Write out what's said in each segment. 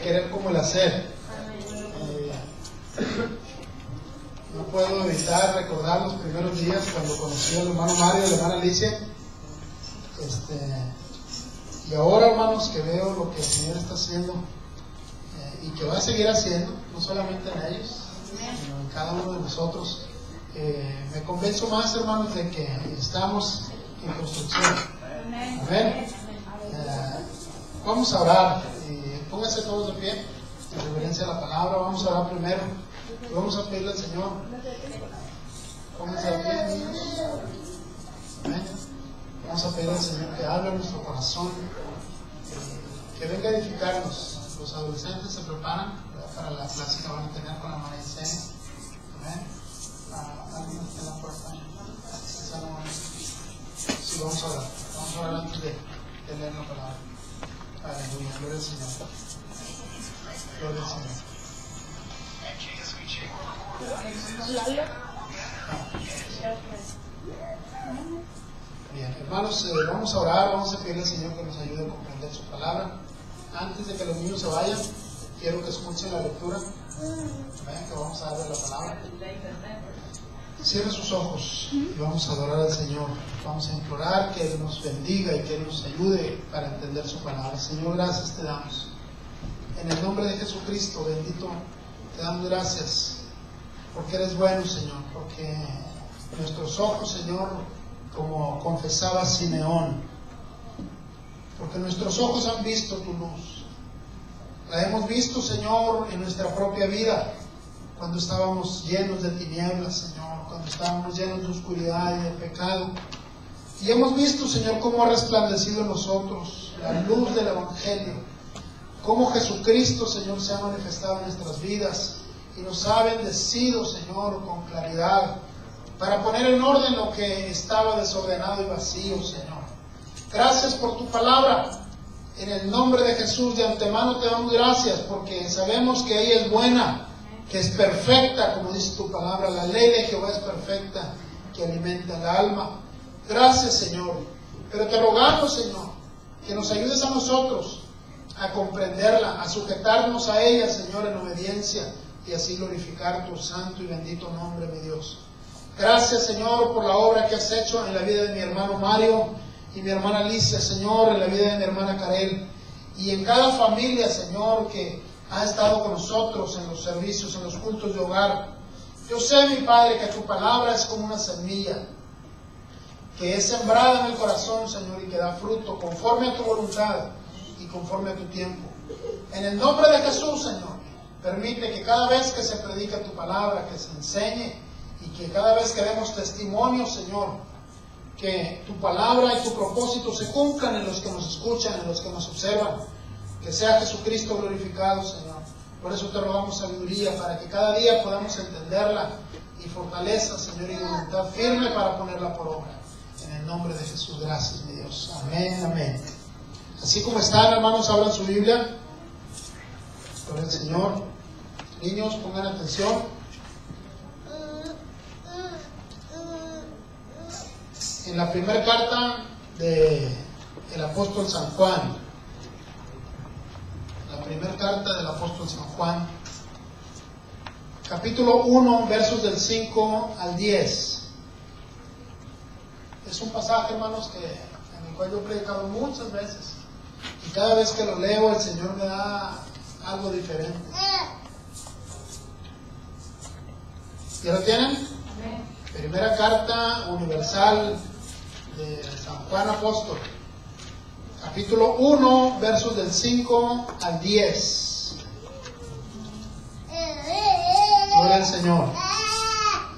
querer como el hacer. No puedo evitar recordar los primeros días cuando conocí al hermano Mario y a la hermana Alicia. Y ahora, hermanos, que veo lo que el Señor está haciendo y que va a seguir haciendo, no solamente en ellos, sino en cada uno de nosotros, me convenzo más, hermanos, de que estamos en construcción. Amén. Vamos a orar. Pónganse todos de pie en reverencia a la palabra. Vamos a orar primero. Vamos a pedirle al Señor. Pónganse de pie, niños. Amén. Vamos a pedir al Señor que hable en nuestro corazón, que venga a edificarnos. Los adolescentes se preparan para la clase que van a tener con la María Isenia. Amén. ¿Alguien está en la puerta? Sí, vamos a orar. Vamos a orar antes de leer la palabra. Aleluya, gloria al Señor. Gloria al Señor. Bien, hermanos, vamos a orar, vamos a pedirle al Señor que nos ayude a comprender su palabra. Antes de que los niños se vayan, quiero que escuchen la lectura. Vean que vamos a darle la palabra. Cierre sus ojos y vamos a adorar al Señor. Vamos a implorar que Él nos bendiga y que Él nos ayude para entender su palabra. Señor, gracias te damos. En el nombre de Jesucristo, bendito, te damos gracias porque eres bueno, Señor, porque nuestros ojos, Señor, como confesaba Simeón, porque nuestros ojos han visto tu luz. La hemos visto, Señor, en nuestra propia vida, cuando estábamos llenos de tinieblas, Señor, cuando estábamos llenos de oscuridad y de pecado. Y hemos visto, Señor, cómo ha resplandecido en nosotros la luz del Evangelio, cómo Jesucristo, Señor, se ha manifestado en nuestras vidas y nos ha bendecido, Señor, con claridad, para poner en orden lo que estaba desordenado y vacío, Señor. Gracias por tu palabra. En el nombre de Jesús, de antemano te damos gracias, porque sabemos que ella es buena, que es perfecta, como dice tu palabra. La ley de Jehová es perfecta, que alimenta el alma. Gracias, Señor. Pero te rogamos, Señor, que nos ayudes a nosotros a comprenderla, a sujetarnos a ella, Señor, en obediencia, y así glorificar tu santo y bendito nombre, mi Dios. Gracias, Señor, por la obra que has hecho en la vida de mi hermano Mario y mi hermana Alicia, Señor, en la vida de mi hermana Karel, y en cada familia, Señor, que ha estado con nosotros en los servicios, en los cultos de hogar. Yo sé, mi Padre, que tu palabra es como una semilla que es sembrada en el corazón, Señor, y que da fruto conforme a tu voluntad y conforme a tu tiempo. En el nombre de Jesús, Señor, permite que cada vez que se predica tu palabra, que se enseñe, y que cada vez que demos testimonio, Señor, que tu palabra y tu propósito se cumplan en los que nos escuchan, en los que nos observan. Que sea Jesucristo glorificado, Señor. Por eso te rogamos sabiduría, para que cada día podamos entenderla, y fortaleza, Señor, y voluntad firme para ponerla por obra. En el nombre de Jesús, gracias, mi Dios. Amén, amén. Así como están, hermanos, abran su Biblia. Gloria al Señor. Niños, pongan atención. En la primera carta del apóstol San Juan, la primera carta del apóstol San Juan, capítulo 1, versos del 5 al 10. Es un pasaje, hermanos, en el cual yo he predicado muchas veces, y cada vez que lo leo el Señor me da algo diferente. ¿Ya lo tienen? Primera carta universal de San Juan Apóstol, capítulo 1, versos del 5 al 10. Gloria al Señor.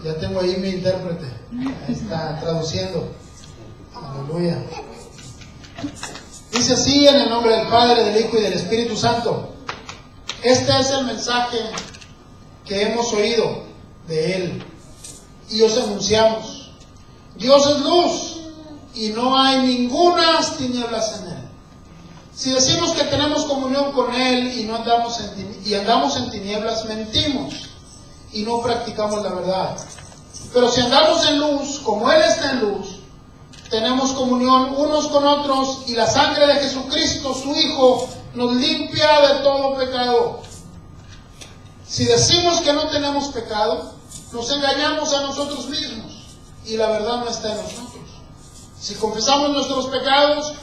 Ya tengo ahí mi intérprete, ahí está traduciendo. Aleluya. Dice así, en el nombre del Padre, del Hijo y del Espíritu Santo. Este es el mensaje que hemos oído de Él y os anunciamos. Dios es luz y no hay ningunas tinieblas en Él. Si decimos que tenemos comunión con Él y andamos en tinieblas, mentimos y no practicamos la verdad. Pero si andamos en luz, como Él está en luz, tenemos comunión unos con otros, y la sangre de Jesucristo, su Hijo, nos limpia de todo pecado. Si decimos que no tenemos pecado, nos engañamos a nosotros mismos y la verdad no está en nosotros. Si confesamos nuestros pecados,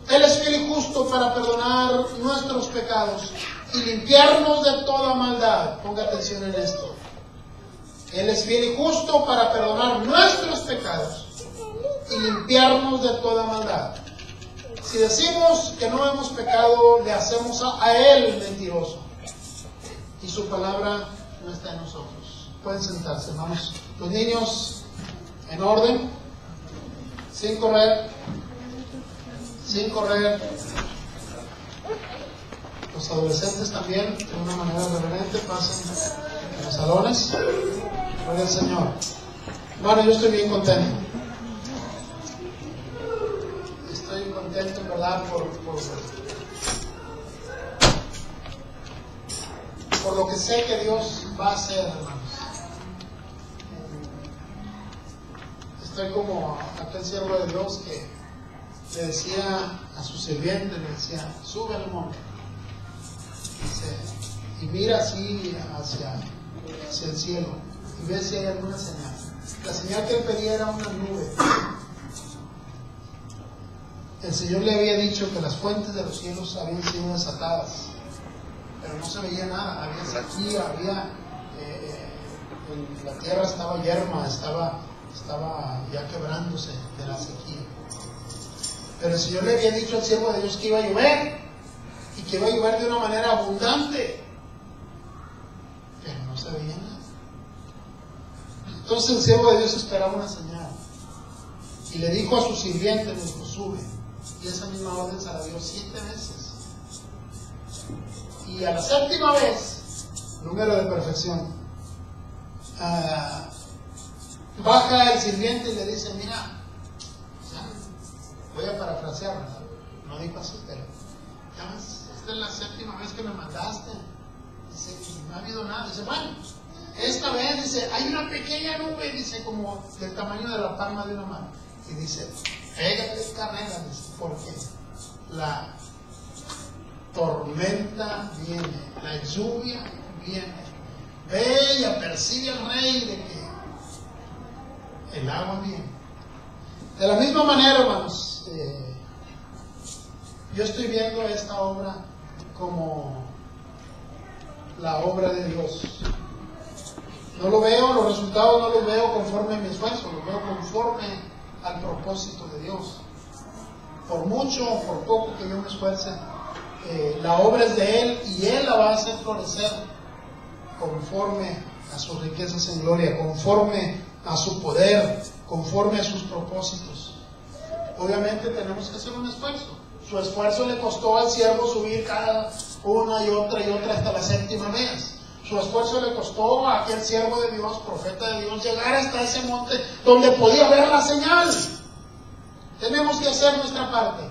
Él es fiel y justo para perdonar nuestros pecados y limpiarnos de toda maldad. Ponga atención en esto. Él es fiel y justo para perdonar nuestros pecados y limpiarnos de toda maldad. Si decimos que no hemos pecado, le hacemos a Él mentiroso y su palabra no está en nosotros. Pueden sentarse, hermanos. Los niños en orden, sin correr. Los adolescentes también, de una manera reverente, pasen en los salones. Gloria al Señor. Bueno, yo estoy bien contento. Estoy contento, en verdad, por lo que sé que Dios va a hacer, hermanos. Estoy como aquel siervo de Dios que le decía a su sirviente, le decía, sube al monte. Dice, y mira así hacia el cielo y ve si hay alguna señal. La señal que él pedía era una nube. El Señor le había dicho que las fuentes de los cielos habían sido desatadas, pero no se veía nada. Había sequía, la tierra estaba yerma, estaba ya quebrándose de la sequía. Pero el Señor le había dicho al siervo de Dios que iba a llover y que iba a llover de una manera abundante, pero no se veía nada. Entonces el siervo de Dios esperaba una señal y le dijo a su sirviente, le dijo, sube. Y esa misma orden se la dio 7 veces. Y a la 7ª vez, número de perfección, baja el sirviente y le dice, mira, voy a parafrasear, no dijo así, pero ya ves, esta es la 7ª vez que me mandaste. Dice, y no ha habido nada. Dice, bueno, esta vez, dice, hay una pequeña nube, dice, como del tamaño de la palma de una mano. Y dice, pégate carrera, dice, porque la tormenta viene, la lluvia viene. Ve y apercibe al rey de que el agua viene. De la misma manera, hermanos, yo estoy viendo esta obra como la obra de Dios. No lo veo, los resultados no los veo conforme a mi esfuerzo, los veo conforme al propósito de Dios. Por mucho o por poco que yo me esfuerce, la obra es de Él y Él la va a hacer florecer conforme a sus riquezas en gloria, conforme a su poder, conforme a sus propósitos. Obviamente tenemos que hacer un esfuerzo. Su esfuerzo le costó al siervo subir cada una y otra hasta la 7ª vez. Su esfuerzo le costó a aquel siervo de Dios, profeta de Dios, llegar hasta ese monte donde podía ver la señal. Tenemos que hacer nuestra parte.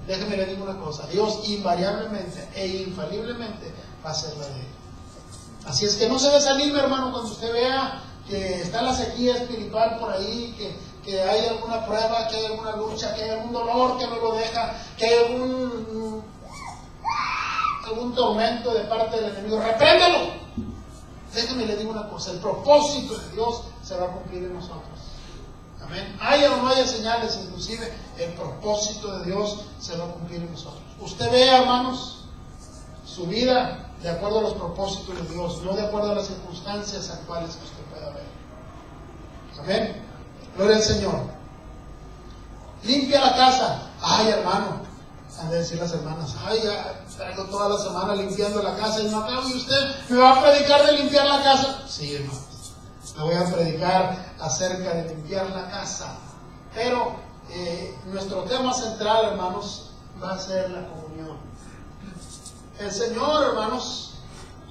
Déjeme le digo una cosa, Dios invariablemente e infaliblemente va a hacer la de Él. Así es que no se desanime, hermano, cuando usted vea que está la sequía espiritual por ahí, que hay alguna prueba, que hay alguna lucha, que hay algún dolor que no lo deja, que hay algún tormento de parte del enemigo. ¡Repréndelo! Déjeme le digo una cosa, el propósito de Dios se va a cumplir en nosotros. Amén. Haya o no haya señales, inclusive el propósito de Dios se va a cumplir en nosotros. Usted vea, hermanos, su vida de acuerdo a los propósitos de Dios, no de acuerdo a las circunstancias actuales que usted pueda ver. Amén. Gloria al Señor. Limpia la casa. Ay, hermano, han de decir las hermanas, ay, ya traigo toda la semana limpiando la casa y no acabo, y usted me va a predicar de limpiar la casa. Sí, hermanos, le voy a predicar acerca de limpiar la casa. Pero nuestro tema central, hermanos, va a ser la comunión. El Señor, hermanos,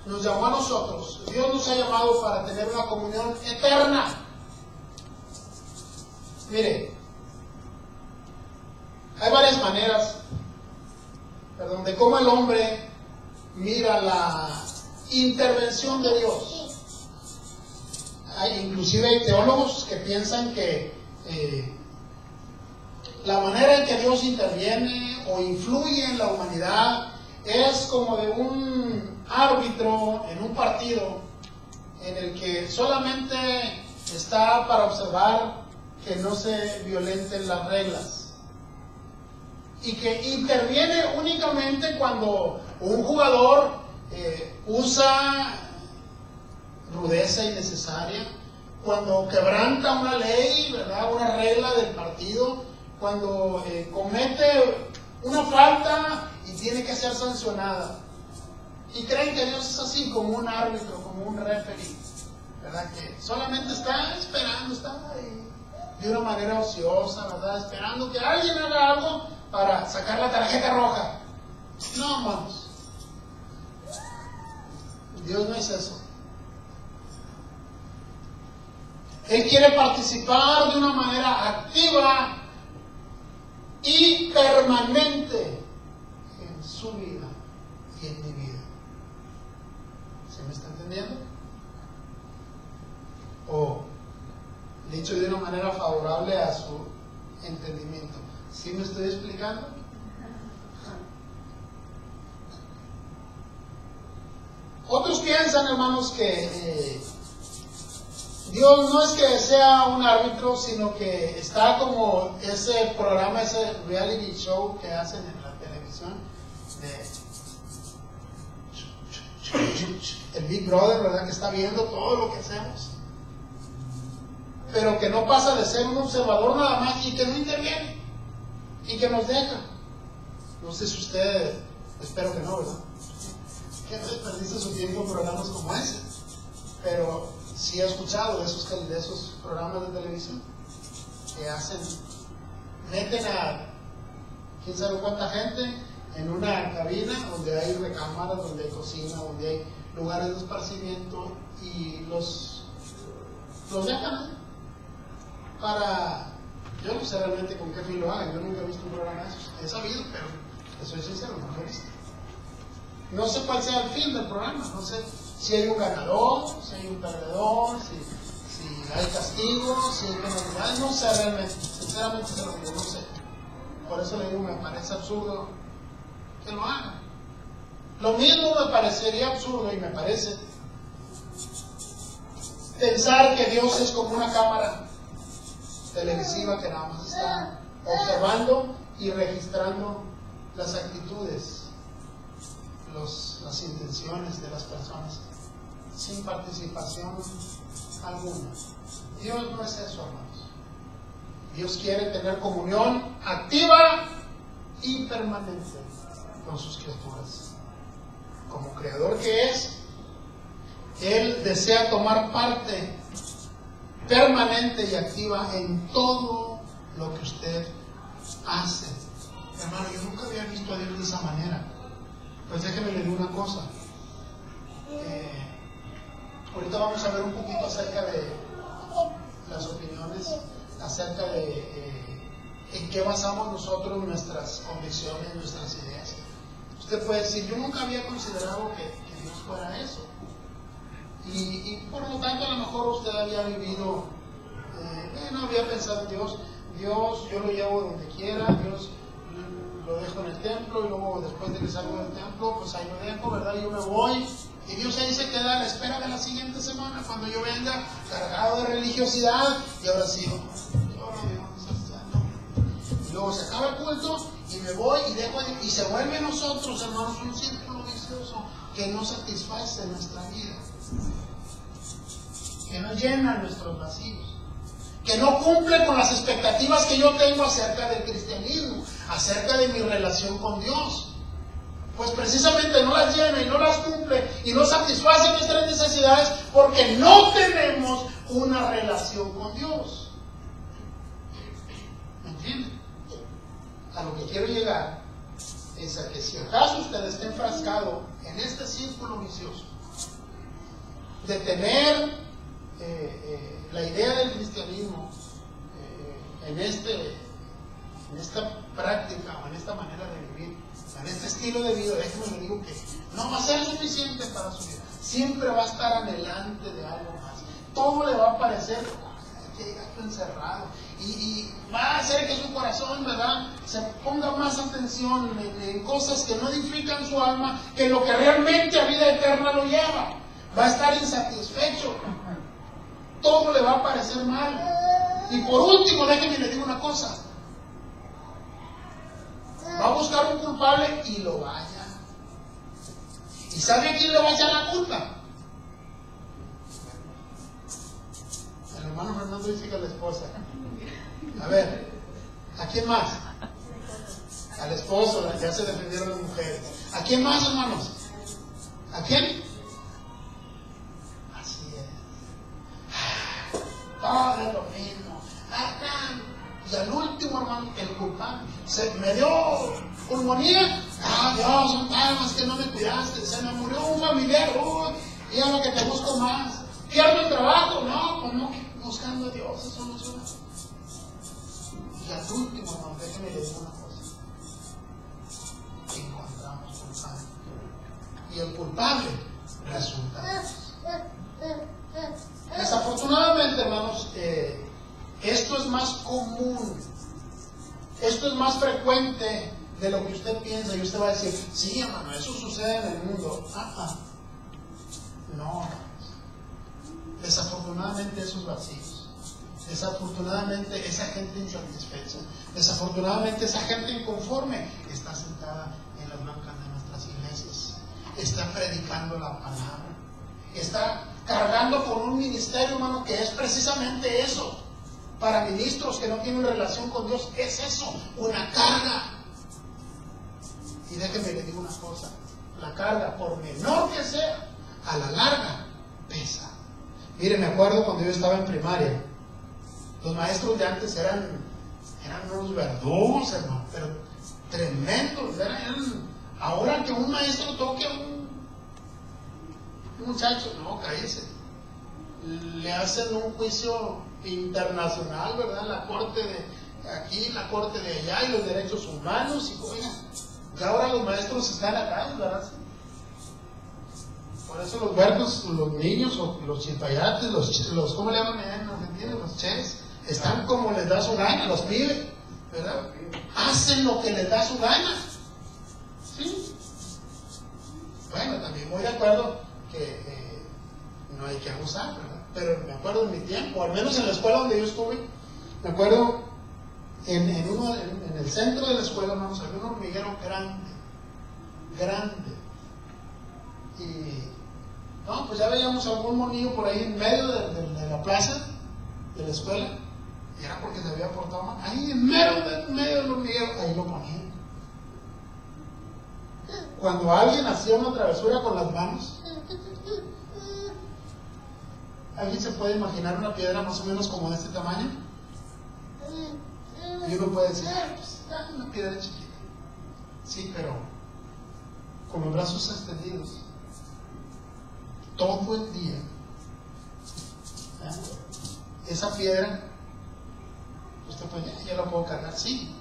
nos llamó a nosotros. Dios nos ha llamado para tener una comunión eterna. Mire, hay varias maneras, de cómo el hombre mira la intervención de Dios. Inclusive hay teólogos que piensan que la manera en que Dios interviene o influye en la humanidad es como de un árbitro en un partido en el que solamente está para observar que no se violenten las reglas y que interviene únicamente cuando un jugador usa rudeza innecesaria, cuando quebranta una ley, ¿verdad?, una regla del partido, cuando comete una falta y tiene que ser sancionada. Y creen que Dios es así, como un árbitro, como un referee, ¿verdad?, que solamente está esperando, está ahí de una manera ociosa, ¿verdad?, esperando que alguien haga algo para sacar la tarjeta roja. No, hermanos, Dios no es eso. Él quiere participar de una manera activa y permanente en su vida y en mi vida. ¿Se me está entendiendo? O dicho de una manera favorable a su entendimiento. ¿Sí me estoy explicando? Otros piensan, hermanos, que Dios no es que sea un árbitro, sino que está como ese programa, ese reality show que hacen en la televisión, el Big Brother, ¿verdad?, que está viendo todo lo que hacemos, pero que no pasa de ser un observador nada más y que no interviene y que nos deja. No sé si usted, espero que no, ¿verdad?, que no desperdicie su tiempo en programas como ese, pero sí he escuchado de esos programas de televisión que meten a quién sabe cuánta gente en una cabina donde hay recámaras, donde hay cocina, donde hay lugares de esparcimiento y los dejan para, yo no sé realmente con qué fin lo hagan, yo nunca he visto un programa de esos, he sabido, pero te soy sincero, no lo he visto. No sé cuál sea el fin del programa, no sé si hay un ganador, si hay un perdedor, si hay castigos, si hay penalidades, no sé realmente, sinceramente se lo digo, no sé. Por eso le digo, me parece absurdo que lo hagan. Lo mismo me parecería absurdo y me parece pensar que Dios es como una cámara televisiva que nada más está observando y registrando las actitudes, las intenciones de las personas, sin participación alguna. Dios no es eso, hermanos. Dios quiere tener comunión activa y permanente con sus criaturas. Como creador que es, Él desea tomar parte permanente y activa en todo lo que usted hace. Hermano, yo nunca había visto a Dios de esa manera. Pues déjeme le digo una cosa. Ahorita vamos a ver un poquito acerca de las opiniones, acerca de en qué basamos nosotros nuestras convicciones, nuestras ideas. Usted puede decir, yo nunca había considerado que Dios fuera eso. Y por lo tanto, a lo mejor usted había vivido, no había pensado en Dios. Dios, yo lo llevo donde quiera, Dios lo dejo en el templo y luego después de que salgo del templo, pues ahí lo dejo, ¿verdad? Yo me voy y Dios ahí se queda a la espera de la siguiente semana cuando yo venga cargado de religiosidad y ahora sí, y luego se acaba el culto y me voy y dejo y se vuelve a nosotros, hermanos, un círculo vicioso que no satisface nuestra vida, que no llena nuestros vacíos, que no cumple con las expectativas que yo tengo acerca del cristianismo, acerca de mi relación con Dios. Pues precisamente no las llena y no las cumple y no satisface nuestras necesidades porque no tenemos una relación con Dios. ¿Me entienden? A lo que quiero llegar es a que si acaso usted está enfrascado en este círculo vicioso de tener la idea del cristianismo en esta práctica o en esta manera de vivir, en este estilo de vida, déjenme le digo que no va a ser suficiente para su vida. Siempre va a estar anhelante de algo más. Todo le va a parecer qué gato encerrado. Y va a hacer que su corazón, ¿verdad?, se ponga más atención en cosas que no edifican su alma, que lo que realmente a vida eterna lo lleva. Va a estar insatisfecho. Todo le va a parecer mal. Y por último, déjenme le digo una cosa. Va a buscar un culpable y lo va a hallar. ¿Y sabe a quién le va a echar la culpa? El hermano Fernando dice que a la esposa. A ver, ¿a quién más? Al esposo, ya se defendieron las mujeres. ¿A quién más, hermanos? ¿A quién? Así es. Todo es lo mismo. Y al último, hermano, el culpable. Me dio pulmonía. Dios, es que no me cuidaste. Se me murió un familiar. Y ahora que te busco más. ¿Pierdo el trabajo? No, pues no. Buscando a Dios se soluciona. Y al último, hermano, déjenme decir una cosa. Encontramos culpable. Y el culpable resulta Dios. Desafortunadamente, hermanos, esto es más común, esto es más frecuente de lo que usted piensa. Y usted va a decir, sí, hermano, eso sucede en el mundo. No, desafortunadamente esos vacíos, desafortunadamente esa gente insatisfecha, desafortunadamente esa gente inconforme está sentada en las bancas de nuestras iglesias, está predicando la palabra, está cargando con un ministerio, hermano, que es precisamente eso. Para ministros que no tienen relación con Dios, es eso, una carga. Y déjenme le digo una cosa, la carga, por menor que sea, a la larga pesa. Mire, me acuerdo cuando yo estaba en primaria, los maestros de antes eran unos verdugos, hermano, pero tremendos. Ahora que un maestro toque a un muchacho, no, cállese, le hacen un juicio internacional, ¿verdad? La corte de aquí, la corte de allá, y los derechos humanos, y oigan, ya ahora los maestros están acá, ¿verdad? Por eso los huertos, los niños, o los chilpayates, los ¿cómo le llaman en Argentina? Los ches, están como les da su gana, los pibes, ¿verdad? Hacen lo que les da su gana. ¿Sí? Bueno, también voy de acuerdo que no hay que abusar, ¿verdad? Pero me acuerdo en mi tiempo, al menos en la escuela donde yo estuve, me acuerdo en el centro de la escuela, hermanos, había un hormiguero grande. Y no, pues ya veíamos algún monillo por ahí en medio de la plaza de la escuela, y era porque se había portado mal. Ahí en medio del hormiguero, ahí lo ponían. Cuando alguien hacía una travesura con las manos, ¿alguien se puede imaginar una piedra más o menos como de este tamaño? Y uno puede decir, pues una piedra chiquita. Sí, pero con los brazos extendidos, todo el día, esa piedra, usted puede, ya la puedo cargar, sí,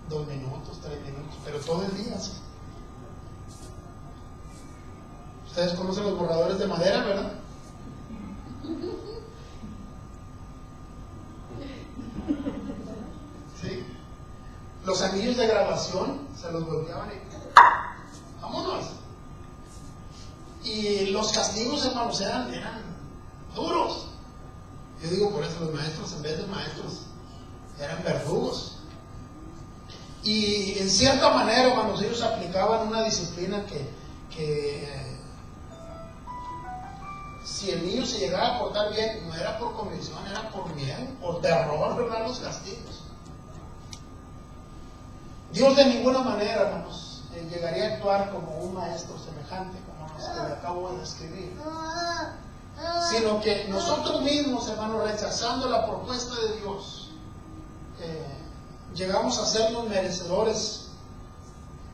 2 minutos, 3 minutos, pero todo el día, sí. Ustedes conocen los borradores de madera, ¿verdad? ¿Sí? Los anillos de grabación se los volteaban y ¡vámonos! Y los castigos, hermanos, eran duros. Yo digo, por eso los maestros, en vez de maestros, eran verdugos. Y en cierta manera, hermanos, ellos aplicaban una disciplina que si el niño se llegaba a portar bien, no era por convicción, era por miedo, por terror, ¿verdad? Los castigos. Dios de ninguna manera, hermanos, llegaría a actuar como un maestro semejante, como los que le acabo de describir, sino que nosotros mismos, hermanos, rechazando la propuesta de Dios, llegamos a sernos merecedores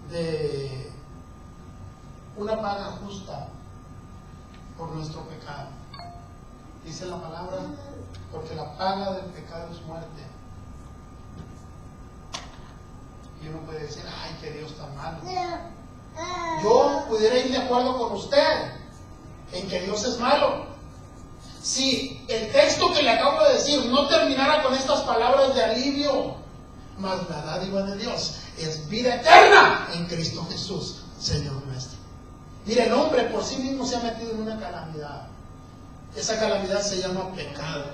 de una paga justa por nuestro pecado. Dice la palabra, porque la paga del pecado es muerte. Y uno puede decir, ay, que Dios tan malo. Yo pudiera ir de acuerdo con usted en que Dios es malo. si el texto que le acabo de decir no terminara con estas palabras de alivio, mas la dádiva de Dios es vida eterna en Cristo Jesús, Señor nuestro. Mire, el hombre por sí mismo se ha metido en una calamidad. Esa calamidad se llama pecado.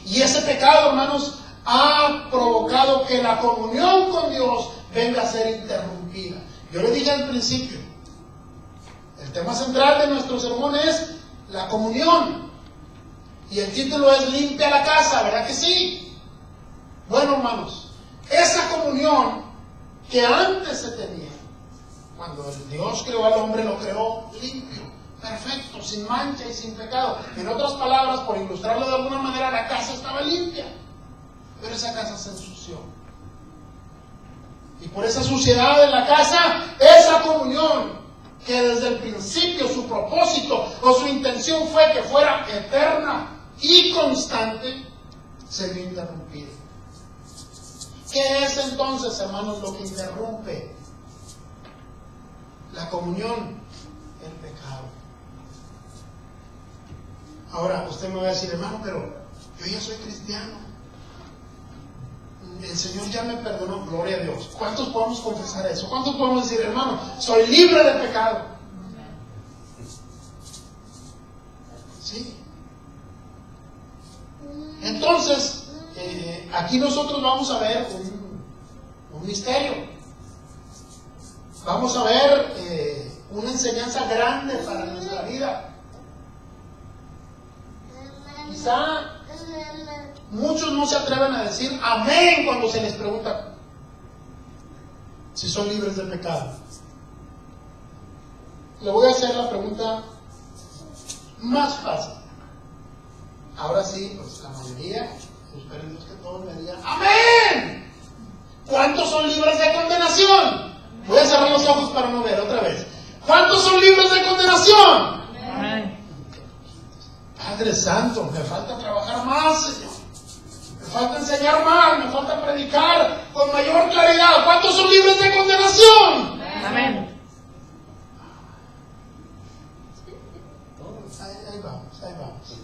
Y ese pecado, hermanos, ha provocado que la comunión con Dios venga a ser interrumpida. Yo le dije al principio, el tema central de nuestro sermón es la comunión. Y el título es Limpia la casa, ¿verdad que sí? Bueno, hermanos, esa comunión que antes se tenía, cuando Dios creó al hombre, lo creó limpio, perfecto, sin mancha y sin pecado. En otras palabras, por ilustrarlo de alguna manera, la casa estaba limpia, pero esa casa se ensució. Y por esa suciedad de la casa, esa comunión, que desde el principio su propósito o su intención fue que fuera eterna y constante, se vio interrumpida. ¿Qué es entonces, hermanos, lo que interrumpe la comunión? El pecado. Ahora, usted me va a decir, hermano, pero yo ya soy cristiano. El Señor ya me perdonó, gloria a Dios. ¿Cuántos podemos confesar eso? ¿Cuántos podemos decir, hermano, soy libre de pecado? Sí. Entonces, aquí nosotros vamos a ver un misterio. Vamos a ver una enseñanza grande para nuestra vida. Quizá muchos no se atreven a decir amén cuando se les pregunta si son libres del pecado. Le voy a hacer la pregunta más fácil. Ahora sí, pues la mayoría, espero Dios que todos me digan amén. ¿Cuántos son libres de condenación? Voy a cerrar los ojos para no ver otra vez. ¿Cuántos son libres de condenación? Amén. Padre Santo, me falta trabajar más, Señor. Me falta enseñar más, me falta predicar con mayor claridad. ¿Cuántos son libres de condenación? Amén. Ahí vamos, ahí vamos.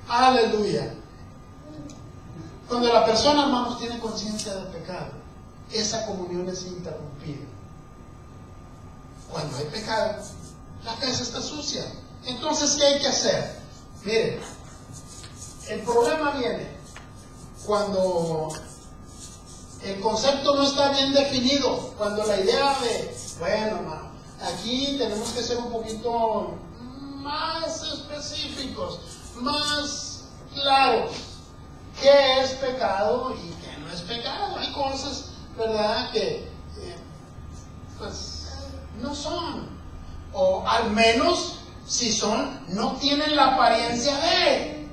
Aleluya. Cuando la persona, hermanos, tiene conciencia del pecado, esa comunión es interrumpida. Cuando hay pecado, la casa está sucia. Entonces, ¿qué hay que hacer? Miren, el problema viene cuando el concepto no está bien definido, cuando la idea de, bueno, hermano, aquí tenemos que ser un poquito más específicos, más claros. ¿Qué es pecado y qué no es pecado? Hay cosas, ¿verdad?, que pues no son, o al menos si son, no tienen la apariencia de.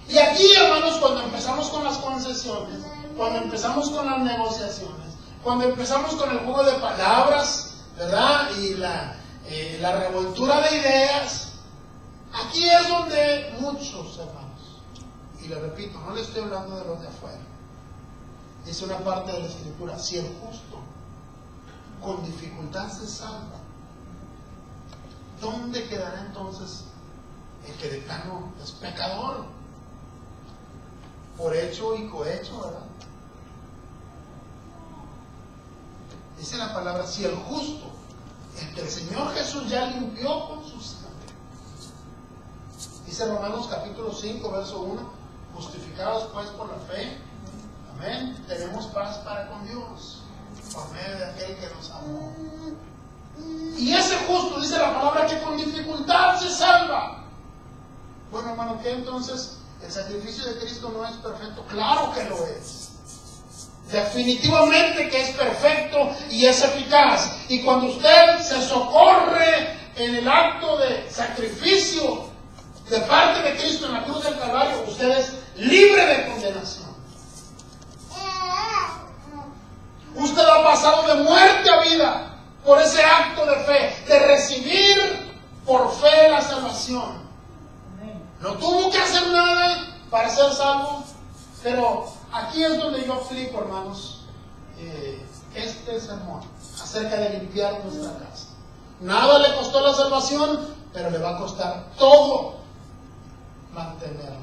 Y aquí, hermanos, cuando empezamos con las concesiones, cuando empezamos con las negociaciones, cuando empezamos con el juego de palabras, ¿verdad?, y la revoltura de ideas, aquí es donde muchos, hermanos, y le repito, no le estoy hablando de los de afuera, dice una parte de la Escritura, si el justo con dificultad se salva, ¿dónde quedará entonces el que de plano es pecador? Por hecho y cohecho, ¿verdad? Dice la palabra, si el justo, el que el Señor Jesús ya limpió con su sangre. Dice Romanos capítulo 5, verso 1, justificados pues por la fe, amén, tenemos paz para con Dios, por medio de aquel que nos amó. Y ese justo, dice la palabra, que con dificultad se salva. Bueno, hermano, ¿qué entonces? ¿El sacrificio de Cristo no es perfecto? Claro que lo es. Definitivamente que es perfecto y es eficaz. Y cuando usted se socorre en el acto de sacrificio de parte de Cristo en la cruz del Calvario, usted es libre de condenación. Usted ha pasado de muerte a vida por ese acto de fe, de recibir por fe la salvación. No tuvo que hacer nada para ser salvo, pero aquí es donde yo aplico, hermanos, este sermón acerca de limpiar nuestra casa. Nada le costó la salvación, pero le va a costar todo mantenerla.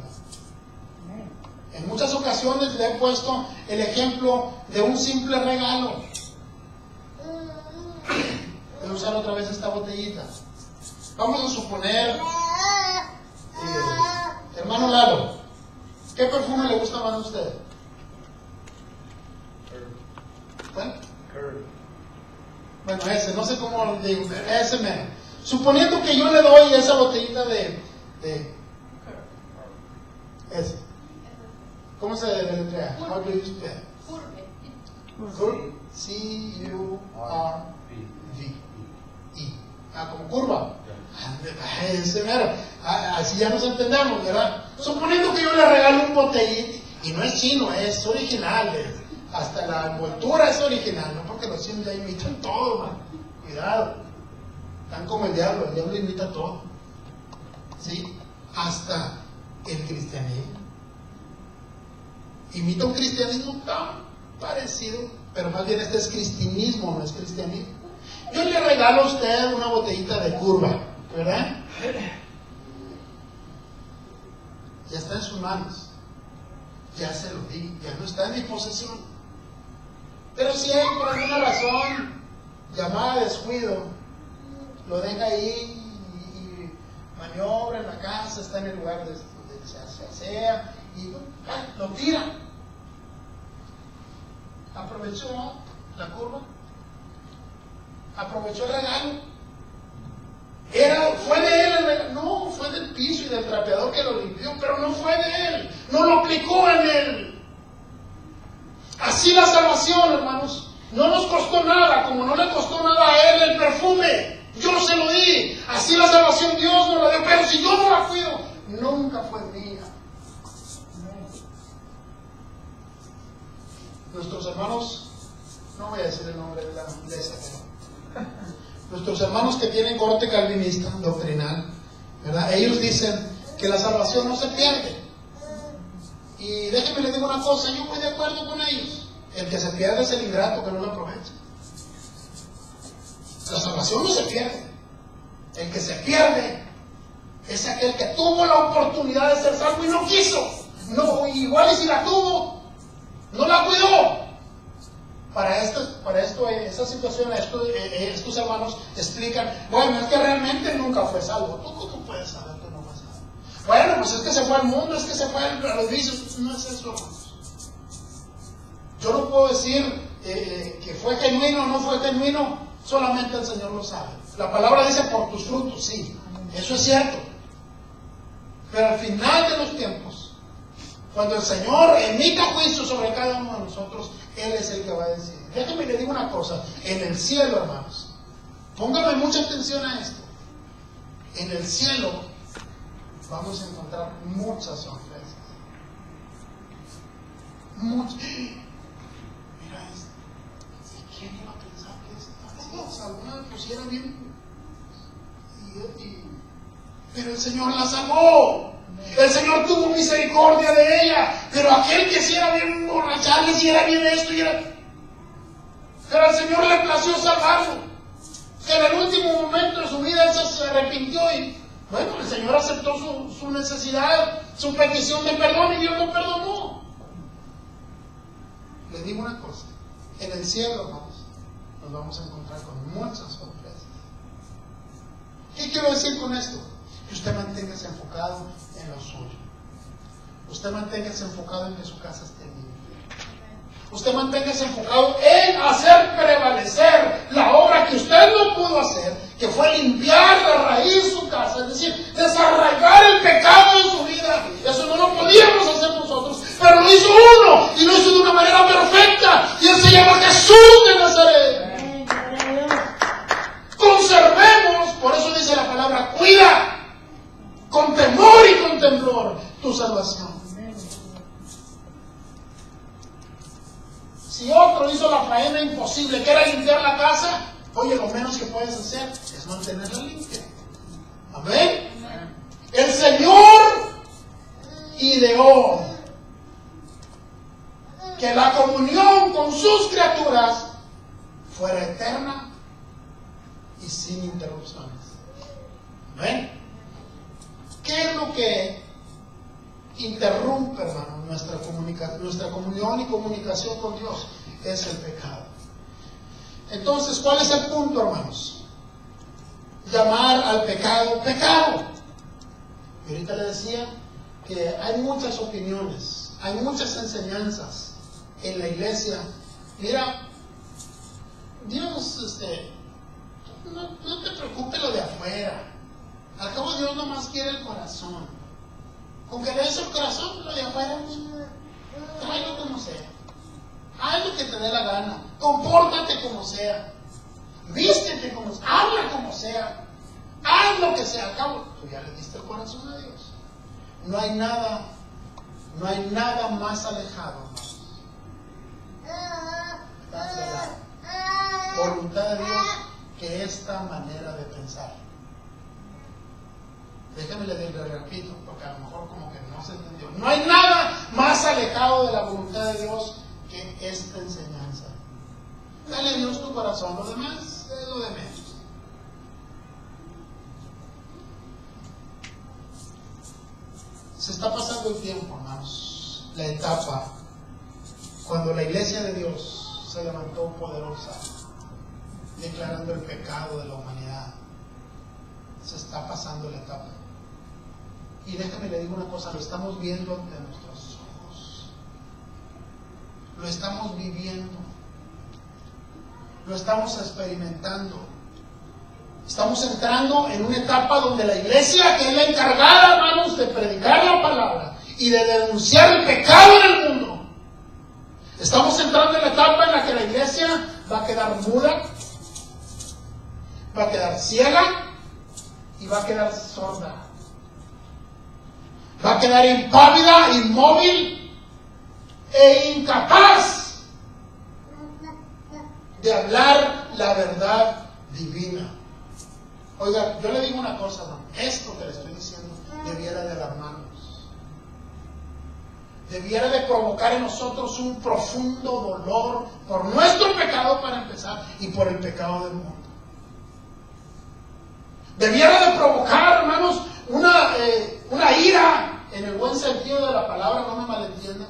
En muchas ocasiones le he puesto el ejemplo de un simple regalo. Voy a usar otra vez esta botellita. Vamos a suponer, hermano Lalo, ¿qué perfume le gusta más a usted? ¿Cuál? Bueno, ese, no sé cómo digo, ese menos. Suponiendo que yo le doy esa botellita de ese. ¿Cómo se deletrea? How do you spell? Curve. C-U-R-V-E. Como curva. Ese mero. Así ya nos entendemos, ¿verdad? Suponiendo que yo le regalo un botellín, y no es chino, es original. Hasta la envoltura es original, no porque los chinos ya imitan todo, man. Cuidado. Están como el diablo imita todo. ¿Sí? Hasta el cristianismo. Imita un cristianismo tan parecido, pero más bien este es cristianismo, no es cristianismo. Yo le regalo a usted una botellita de curva, ¿verdad? Ya está en sus manos, ya se lo di, ya no está en mi posesión. Pero si hay por alguna razón, llamada descuido, lo deja ahí y maniobra en la casa, está en el lugar donde se asea y lo tira. Aprovechó la curva, aprovechó el regalo. ¿Fue de él el regalo? No, fue del piso y del trapeador que lo limpió, pero no fue de él, no lo aplicó en él. Así la salvación, hermanos, no nos costó nada, como no le costó nada a él el perfume, yo se lo di. Así la salvación Dios nos la dio, pero si yo no la cuido, nunca fue mía. Nuestros hermanos, no voy a decir el nombre de la iglesia, pero nuestros hermanos que tienen corte calvinista, doctrinal, ¿verdad? Ellos dicen que la salvación no se pierde. Y déjenme les digo una cosa, yo voy de acuerdo con ellos. El que se pierde es el ingrato que no lo aprovecha. La salvación no se pierde. El que se pierde es aquel que tuvo la oportunidad de ser salvo y no quiso. No, igual y si la tuvo, no la cuidó. Para esto, esa situación, estos hermanos explican, bueno, es que realmente nunca fue salvo. ¿Tú cómo puedes saber que no fue salvo? Bueno, pues es que se fue al mundo, es que se fue a los vicios. No es eso, hermanos. Yo no puedo decir que fue genuino o no fue genuino, solamente el Señor lo sabe. La palabra dice por tus frutos, sí, eso es cierto. Pero al final de los tiempos, cuando el Señor emita juicio sobre cada uno de nosotros, Él es el que va a decir. Déjenme le digo una cosa, en el cielo, hermanos, pónganme mucha atención a esto. En el cielo vamos a encontrar muchas sorpresas. Muchas. Mira esto. ¿Y quién iba a pensar que esta salvada pusiera bien? Pero el Señor la salvó. El Señor tuvo misericordia de ella. Pero aquel que si era bien borracharle, si era bien esto, pero al Señor le plació salvarlo. Que en el último momento de su vida él se arrepintió y bueno, el Señor aceptó su necesidad, su petición de perdón y Dios lo perdonó. Les digo una cosa, en el cielo, hermanos, nos vamos a encontrar con muchas sorpresas. ¿Qué quiero decir con esto? Que usted manténgase enfocado en lo suyo. Usted manténgase enfocado en que su casa esté limpia. Usted manténgase enfocado en hacer prevalecer la obra que usted no pudo hacer, que fue limpiar de raíz su casa, es decir, desarraigar el pecado de su vida. Eso no lo podíamos hacer nosotros, pero lo hizo uno y lo hizo de una manera perfecta, y él se llama Jesús de Nazaret. Conservemos, por eso dice la palabra, cuida con temor y con temblor tu salvación. Si otro hizo la faena imposible, que era limpiar la casa, oye, lo menos que puedes hacer es mantenerla limpia. Amén. El Señor ideó que la comunión con sus criaturas fuera eterna y sin interrupciones. Amén. ¿Qué es lo que interrumpe, hermano, nuestra comunión y comunicación con Dios? Es el pecado. Entonces, ¿cuál es el punto, hermanos? Llamar al pecado, pecado. Y ahorita le decía que hay muchas opiniones, hay muchas enseñanzas en la iglesia. Mira, Dios, no te preocupes lo de afuera. Al cabo Dios nomás quiere el corazón. Con que le des el corazón, lo de afuera, tráelo como sea. Haz lo que te dé la gana. Compórtate como sea. Vístete como sea. Habla como sea. Haz lo que sea. Al cabo, tú ya le diste el corazón a Dios. No hay nada más alejado, hermanos, de la voluntad de Dios que esta manera de pensar. Déjame le repito, porque a lo mejor como que no se entendió. No hay nada más alejado de la voluntad de Dios que esta enseñanza. Dale a Dios tu corazón, lo demás es lo de menos. Se está pasando el tiempo, hermanos, la etapa cuando la iglesia de Dios se levantó poderosa, declarando el pecado de la humanidad. Se está pasando la etapa. Y déjame le digo una cosa, lo estamos viendo ante nuestros ojos. Lo estamos viviendo. Lo estamos experimentando. Estamos entrando en una etapa donde la iglesia, que es la encargada, hermanos, de predicar la palabra y de denunciar el pecado en el mundo, estamos entrando en la etapa en la que la iglesia va a quedar muda, va a quedar ciega y va a quedar sorda. Va a quedar impávida, inmóvil e incapaz de hablar la verdad divina. Oiga, yo le digo una cosa, hermano. Esto que le estoy diciendo debiera de alarmarnos. Debiera de provocar en nosotros un profundo dolor por nuestro pecado para empezar y por el pecado del mundo. Debiera de provocar, hermanos, una ira, en el buen sentido de la palabra, no me malentiendan.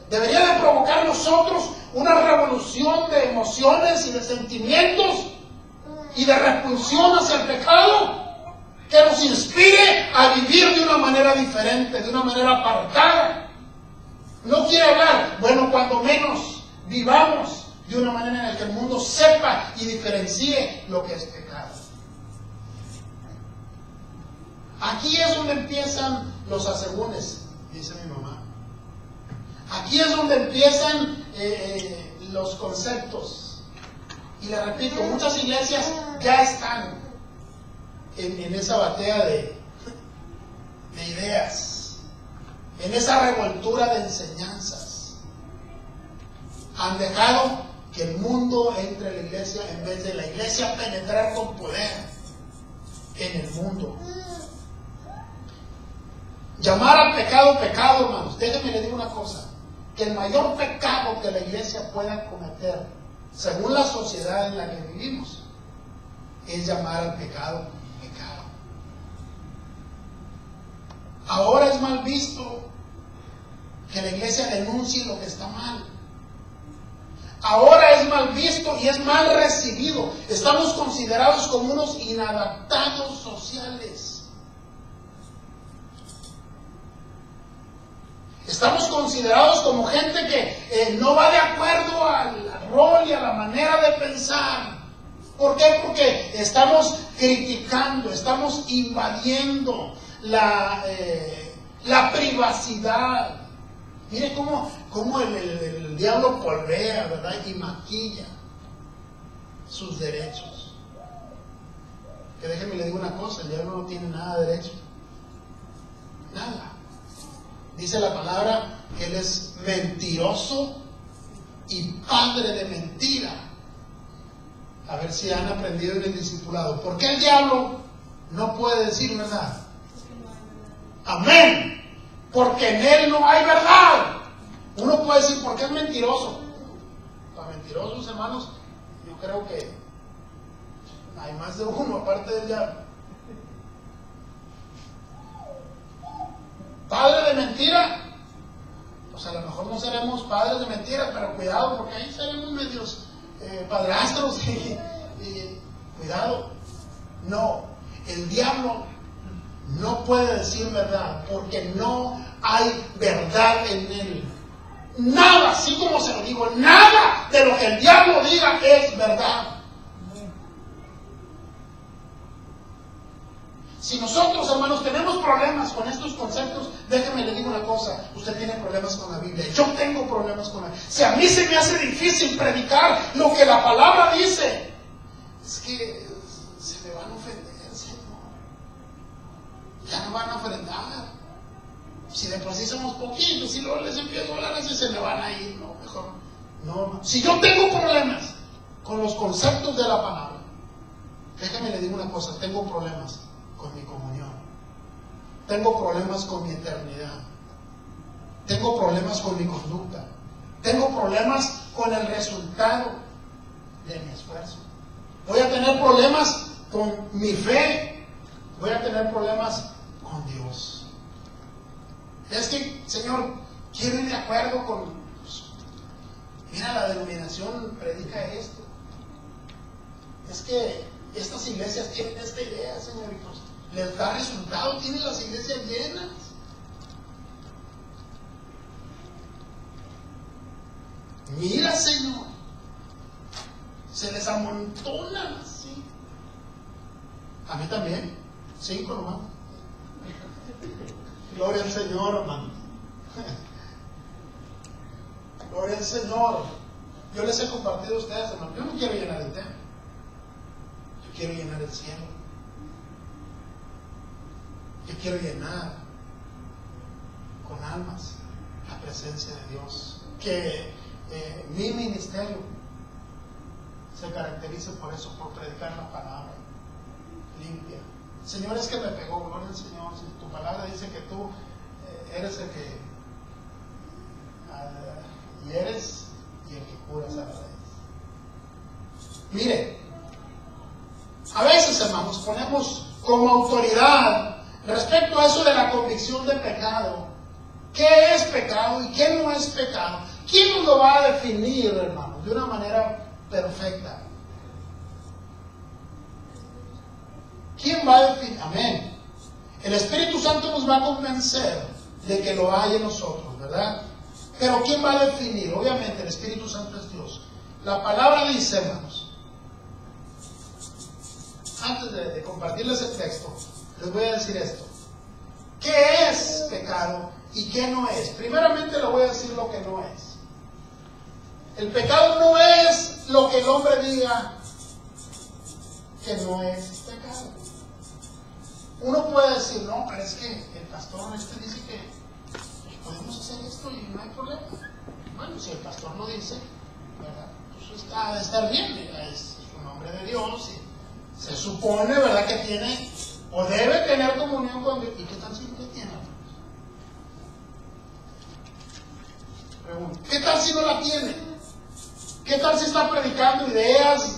Debería de provocar en nosotros una revolución de emociones y de sentimientos y de repulsión hacia el pecado, que nos inspire a vivir de una manera diferente, de una manera apartada. No quiere hablar, bueno, cuando menos vivamos de una manera en la que el mundo sepa y diferencie lo que es pecado. Aquí es donde empiezan los asegúnes, dice mi mamá. Aquí es donde empiezan los conceptos. Y le repito, muchas iglesias ya están en esa batea de ideas, en esa revoltura de enseñanzas. Han dejado que el mundo entre a la iglesia en vez de la iglesia penetrar con poder en el mundo. Llamar al pecado, pecado, hermanos. Déjenme le digo una cosa, que el mayor pecado que la iglesia pueda cometer, según la sociedad en la que vivimos, es llamar al pecado, pecado. Ahora es mal visto que la iglesia denuncie lo que está mal. Ahora es mal visto y es mal recibido. Estamos considerados como unos inadaptados sociales. Estamos considerados como gente que no va de acuerdo al rol y a la manera de pensar. ¿Por qué? Porque estamos criticando, estamos invadiendo la privacidad. Mire cómo el diablo polvea, ¿verdad? Y maquilla sus derechos. Que déjenme le digo una cosa, el diablo no tiene nada de derecho. Nada. Dice la palabra que él es mentiroso y padre de mentira. A ver si han aprendido en el discipulado. ¿Por qué el diablo no puede decir verdad? Amén. Porque en él no hay verdad. Uno puede decir, ¿por qué es mentiroso? Para mentirosos, hermanos, yo creo que hay más de uno aparte del diablo. Padre de mentira, pues a lo mejor no seremos padres de mentira, pero cuidado, porque ahí seremos medios padrastros y cuidado. No, el diablo no puede decir verdad, porque no hay verdad en él. Nada, así como se lo digo, nada de lo que el diablo diga es verdad. Si nosotros, hermanos, tenemos problemas con estos conceptos, déjenme le digo una cosa: usted tiene problemas con la Biblia, yo tengo problemas con la Biblia. Si a mí se me hace difícil predicar lo que la palabra dice, es que se me van a ofender, Señor. Ya no van a ofrendar. Si de por sí somos poquitos y luego les empiezo a hablar así, se me van a ir. No, mejor no. Si yo tengo problemas con los conceptos de la palabra, déjame le digo una cosa: tengo problemas con mi comunión, tengo problemas con mi eternidad, tengo problemas con mi conducta, tengo problemas con el resultado de mi esfuerzo. Voy a tener problemas con mi fe, voy a tener problemas con Dios. Es que, Señor, quiero ir de acuerdo con, mira, la denominación predica esto. Es que estas iglesias tienen esta idea, señoritos. Les da resultado, tienen las iglesias llenas. Mira, Señor, se les amontonan así. A mí también, 5 nomás. Gloria al Señor, hermano. Gloria al Señor. Yo les he compartido a ustedes, hermano. Yo no quiero llenar el templo, yo quiero llenar el cielo. Yo quiero llenar con almas la presencia de Dios. Que mi ministerio se caracterice por eso, por predicar la palabra limpia. Señor, es que me pegó, gloria al Señor. Si tu palabra dice que tú eres el que hieres y el que curas a la vez. Mire, a veces, hermanos, ponemos como autoridad respecto a eso de la convicción de pecado. ¿Qué es pecado y qué no es pecado? ¿Quién nos lo va a definir, hermanos, de una manera perfecta? ¿Quién va a definir? Amén. El Espíritu Santo nos va a convencer de que lo hay en nosotros, ¿verdad? Pero ¿quién va a definir? Obviamente el Espíritu Santo es Dios. La palabra dice, hermanos, antes de compartirles el texto, les voy a decir esto: ¿qué es pecado y qué no es? Primeramente les voy a decir lo que no es. El pecado no es lo que el hombre diga que no es pecado. Uno puede decir, no, pero es que el pastor dice que podemos hacer esto y no hay problema. Bueno, si el pastor lo dice, ¿verdad? Pues está de estar bien, es un hombre de Dios y se supone, ¿verdad?, que tiene o debe tener comunión con Dios. ¿Y qué tal si no la tiene? Pregunto, ¿qué tal si no la tiene? ¿Qué tal si está predicando ideas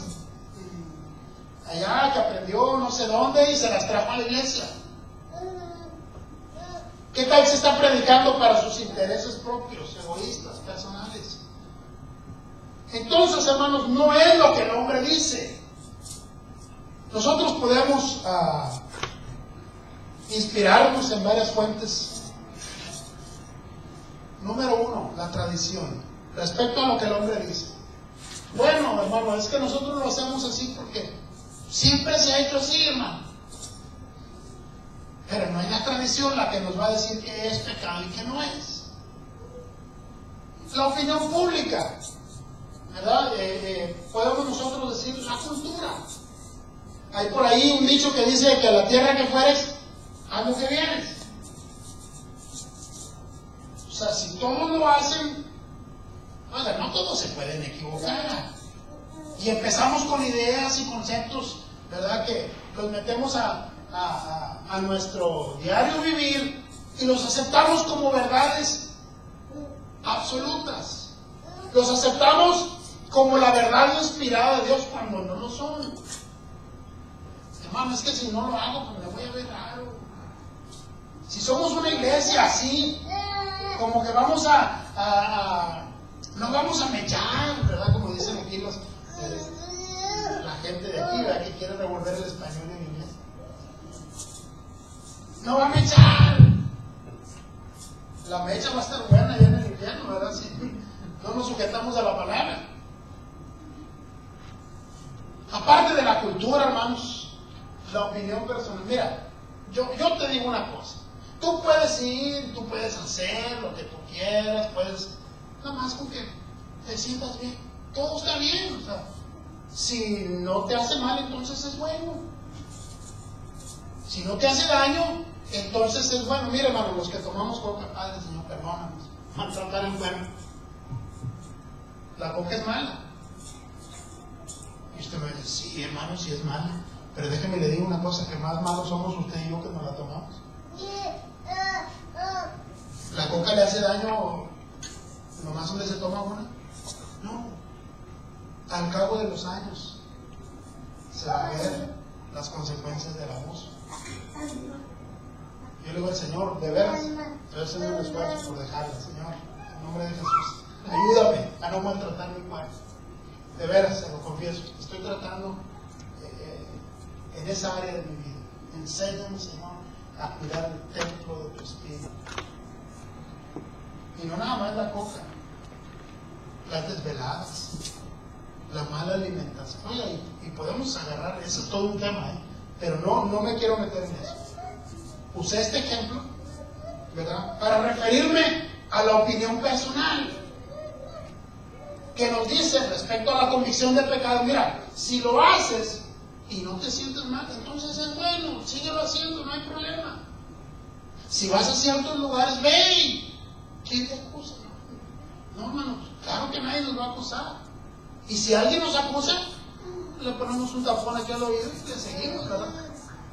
allá que aprendió no sé dónde y se las trajo a la iglesia? ¿Qué tal si está predicando para sus intereses propios, egoístas, personales? Entonces, hermanos, no es lo que el hombre dice. Nosotros podemos inspirarnos en varias fuentes. Número 1, la tradición, respecto a lo que el hombre dice. Bueno, hermano, es que nosotros lo hacemos así porque siempre se ha hecho así, hermano. Pero no hay la tradición la que nos va a decir qué es pecado y qué no es. La opinión pública, ¿verdad? Podemos nosotros decir la cultura. Hay por ahí un dicho que dice que a la tierra que fueres, haz lo que vienes. O sea, si todos lo hacen, oiga, no todos se pueden equivocar. Y empezamos con ideas y conceptos, ¿verdad?, que los metemos a nuestro diario vivir y los aceptamos como verdades absolutas. Los aceptamos como la verdad inspirada de Dios cuando no lo son. Hermano, es que si no lo hago, pues me voy a ver raro. Si somos una iglesia así, como que vamos no vamos a mechar, ¿verdad? Como dicen aquí la gente de aquí, ¿verdad? Que quiere revolver el español en inglés. No va a mechar. La mecha va a estar buena ya en el invierno, ¿verdad? Si no nos sujetamos a la palabra. Aparte de la cultura, hermanos, la opinión personal. Mira, yo te digo una cosa. Tú puedes ir, tú puedes hacer lo que tú quieras, puedes, nada más con que te sientas bien. Todo está bien, o sea, si no te hace mal, entonces es bueno. Si no te hace daño, entonces es bueno. Mire, hermano, los que tomamos coca, Padre, Señor, perdónanos, maltratar enfermo. La coca es mala. Y usted me dice, sí, hermano, sí es mala. Pero déjeme le digo una cosa, que más malos somos usted y yo que nos la tomamos. ¿La coca le hace daño nomás donde se toma una? No. Al cabo de los años se van a ver las consecuencias del abuso. Yo le digo al Señor, de veras, estoy haciendo un esfuerzo por dejarla, Señor, en nombre de Jesús, ayúdame a no maltratar mi cuerpo. De veras, se lo confieso, estoy tratando en esa área de mi vida. Enséñame, Señor, a cuidar el templo de tu espíritu. Y no nada más la coca, las desveladas, la mala alimentación. Oye, y podemos agarrar, eso es todo un tema, pero no me quiero meter en eso. Usé este ejemplo, ¿verdad?, para referirme a la opinión personal que nos dice respecto a la convicción del pecado. Mira, si lo haces y no te sientes mal, entonces es bueno, síguelo haciendo, no hay problema. Si vas a ciertos lugares, ve. ¿Quién te acusa? No, hermano, claro que nadie nos va a acusar. Y si alguien nos acusa, le ponemos un tapón aquí al oído y le seguimos, ¿verdad?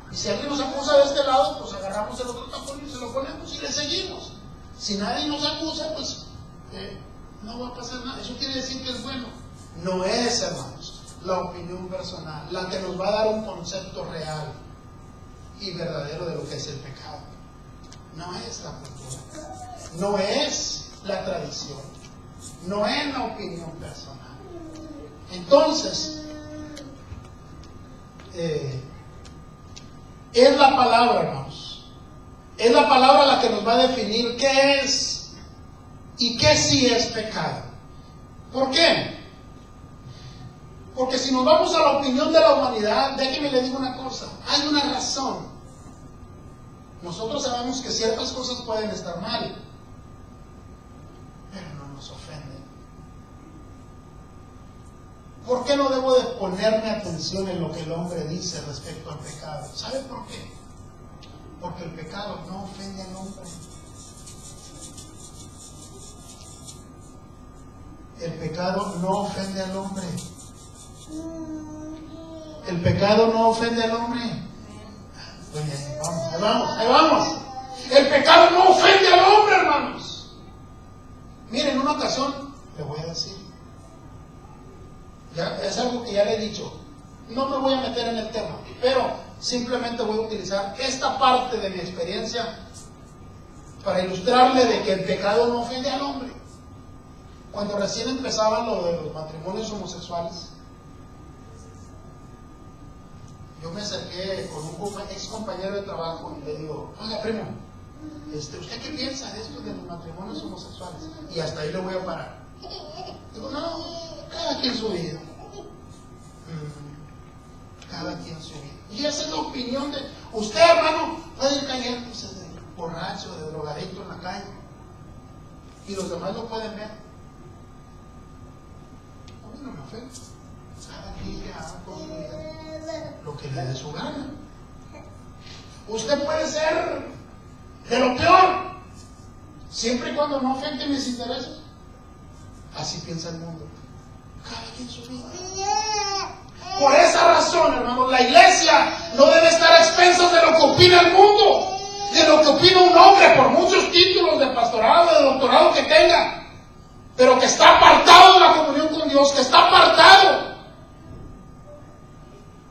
Y si alguien nos acusa de este lado, pues agarramos el otro tapón y se lo ponemos y le seguimos. Si nadie nos acusa, pues no va a pasar nada. Eso quiere decir que es bueno. No es, hermanos, la opinión personal la que nos va a dar un concepto real y verdadero de lo que es el pecado. No es la cultura, no es la tradición, no es la opinión personal. Entonces, es la palabra, hermanos, es la palabra la que nos va a definir qué es y qué sí es pecado. ¿Por qué? Porque si nos vamos a la opinión de la humanidad, déjeme le digo una cosa, hay una razón. Nosotros sabemos que ciertas cosas pueden estar mal, pero no nos ofenden. ¿Por qué no debo de ponerme atención en lo que el hombre dice respecto al pecado? ¿Sabe por qué? Porque el pecado no ofende al hombre. El pecado no ofende al hombre. El pecado no ofende al hombre. Ahí vamos. El pecado no ofende al hombre, hermanos. Miren, en una ocasión, le voy a decir, ya, es algo que ya le he dicho, no me voy a meter en el tema, pero simplemente voy a utilizar esta parte de mi experiencia para ilustrarle de que el pecado no ofende al hombre. Cuando recién empezaban lo de los matrimonios homosexuales, yo me acerqué con un ex compañero de trabajo y le digo, oiga, primo, ¿usted qué piensa de esto de los matrimonios homosexuales? Y hasta ahí le voy a parar. Digo, no, cada quien su vida. Cada quien su vida. Y esa es la opinión de usted, hermano. Puede ir cayéndose de borracho, de drogadicto en la calle, y los demás lo pueden ver. A mí no me ofende. Cada quien que haga con su vida lo que le dé su gana. Usted puede ser de lo peor, siempre y cuando no afecte mis intereses. Así piensa el mundo. Cada quien su vida. Por esa razón, hermano, la iglesia no debe estar a expensas de lo que opina el mundo, de lo que opina un hombre, por muchos títulos de pastorado, de doctorado que tenga, pero que está apartado de la comunión con Dios, que está apartado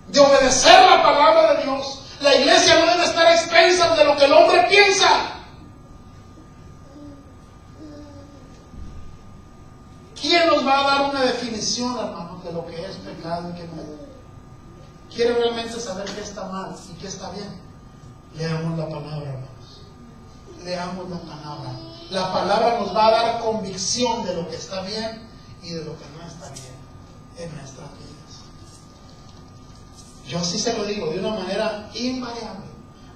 de obedecer la palabra de Dios, La iglesia no debe estar a expensas de lo que el hombre piensa. ¿Quién nos va a dar una definición, hermano, de lo que es pecado y qué no es? ¿Quiere realmente saber qué está mal y qué está bien? Leamos la palabra, hermanos. Leamos la palabra. La palabra nos va a dar convicción de lo que está bien y de lo que no está bien en nuestras vidas. Yo sí se lo digo de una manera invariable.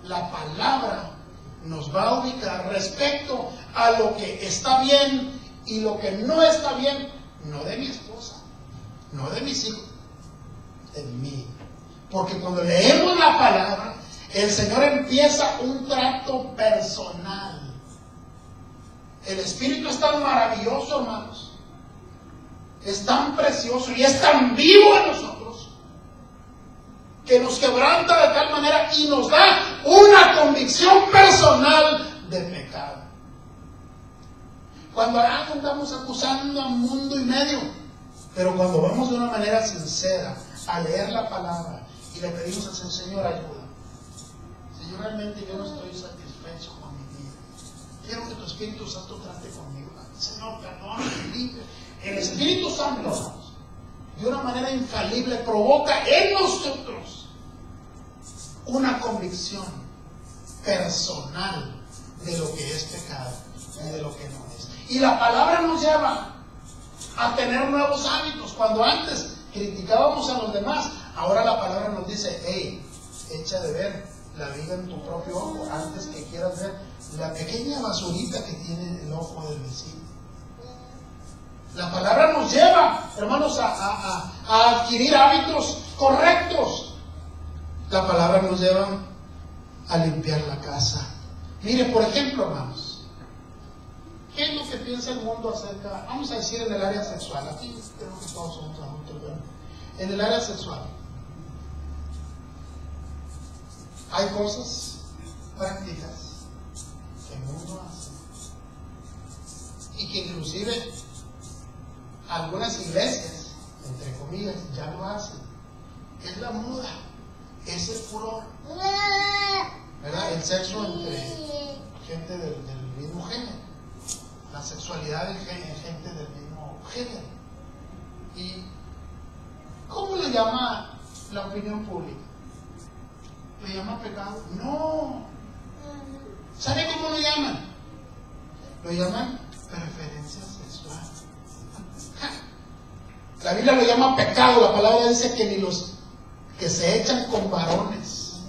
La palabra nos va a ubicar respecto a lo que está bien y lo que no está bien, no de mi esposa, no de mis hijos, de mí. Porque cuando leemos la palabra, el Señor empieza un trato personal. El Espíritu es tan maravilloso, hermanos. Es tan precioso y es tan vivo en nosotros que nos quebranta de tal manera y nos da una convicción personal de pecado. Cuando andamos acusando a mundo y medio, pero cuando vamos de una manera sincera a leer la palabra y le pedimos al Señor, Señor, ayuda. Señor, realmente yo no estoy satisfecho con mi vida. Quiero que tu Espíritu Santo trate conmigo. Señor, perdón, limpia. El Espíritu Santo, de una manera infalible, provoca en nosotros una convicción personal de lo que es pecado y de lo que no es. Y la palabra nos lleva a tener nuevos hábitos. Cuando antes criticábamos a los demás, ahora la palabra nos dice, hey, echa de ver la viga en tu propio ojo antes que quieras ver la pequeña basurita que tiene el ojo del vecino. La palabra nos lleva, hermanos, a adquirir hábitos correctos. La palabra nos lleva a limpiar la casa. Mire, por ejemplo, hermanos, ¿qué es lo que piensa el mundo acerca, vamos a decir, en el área sexual? Aquí creo que todos somos adultos, ¿verdad? En el área sexual hay cosas, prácticas que el mundo hace y que inclusive algunas iglesias, entre comillas, ya lo hacen. Es la moda, es el furor, ¿verdad? El sexo entre gente del mismo género, la sexualidad de gente del mismo género. ¿Y cómo le llama la opinión pública? ¿Le llama pecado? No. ¿Sabe cómo lo llaman? Lo llaman preferencia sexual. La Biblia lo llama pecado. La palabra dice que ni los que se echan con varones,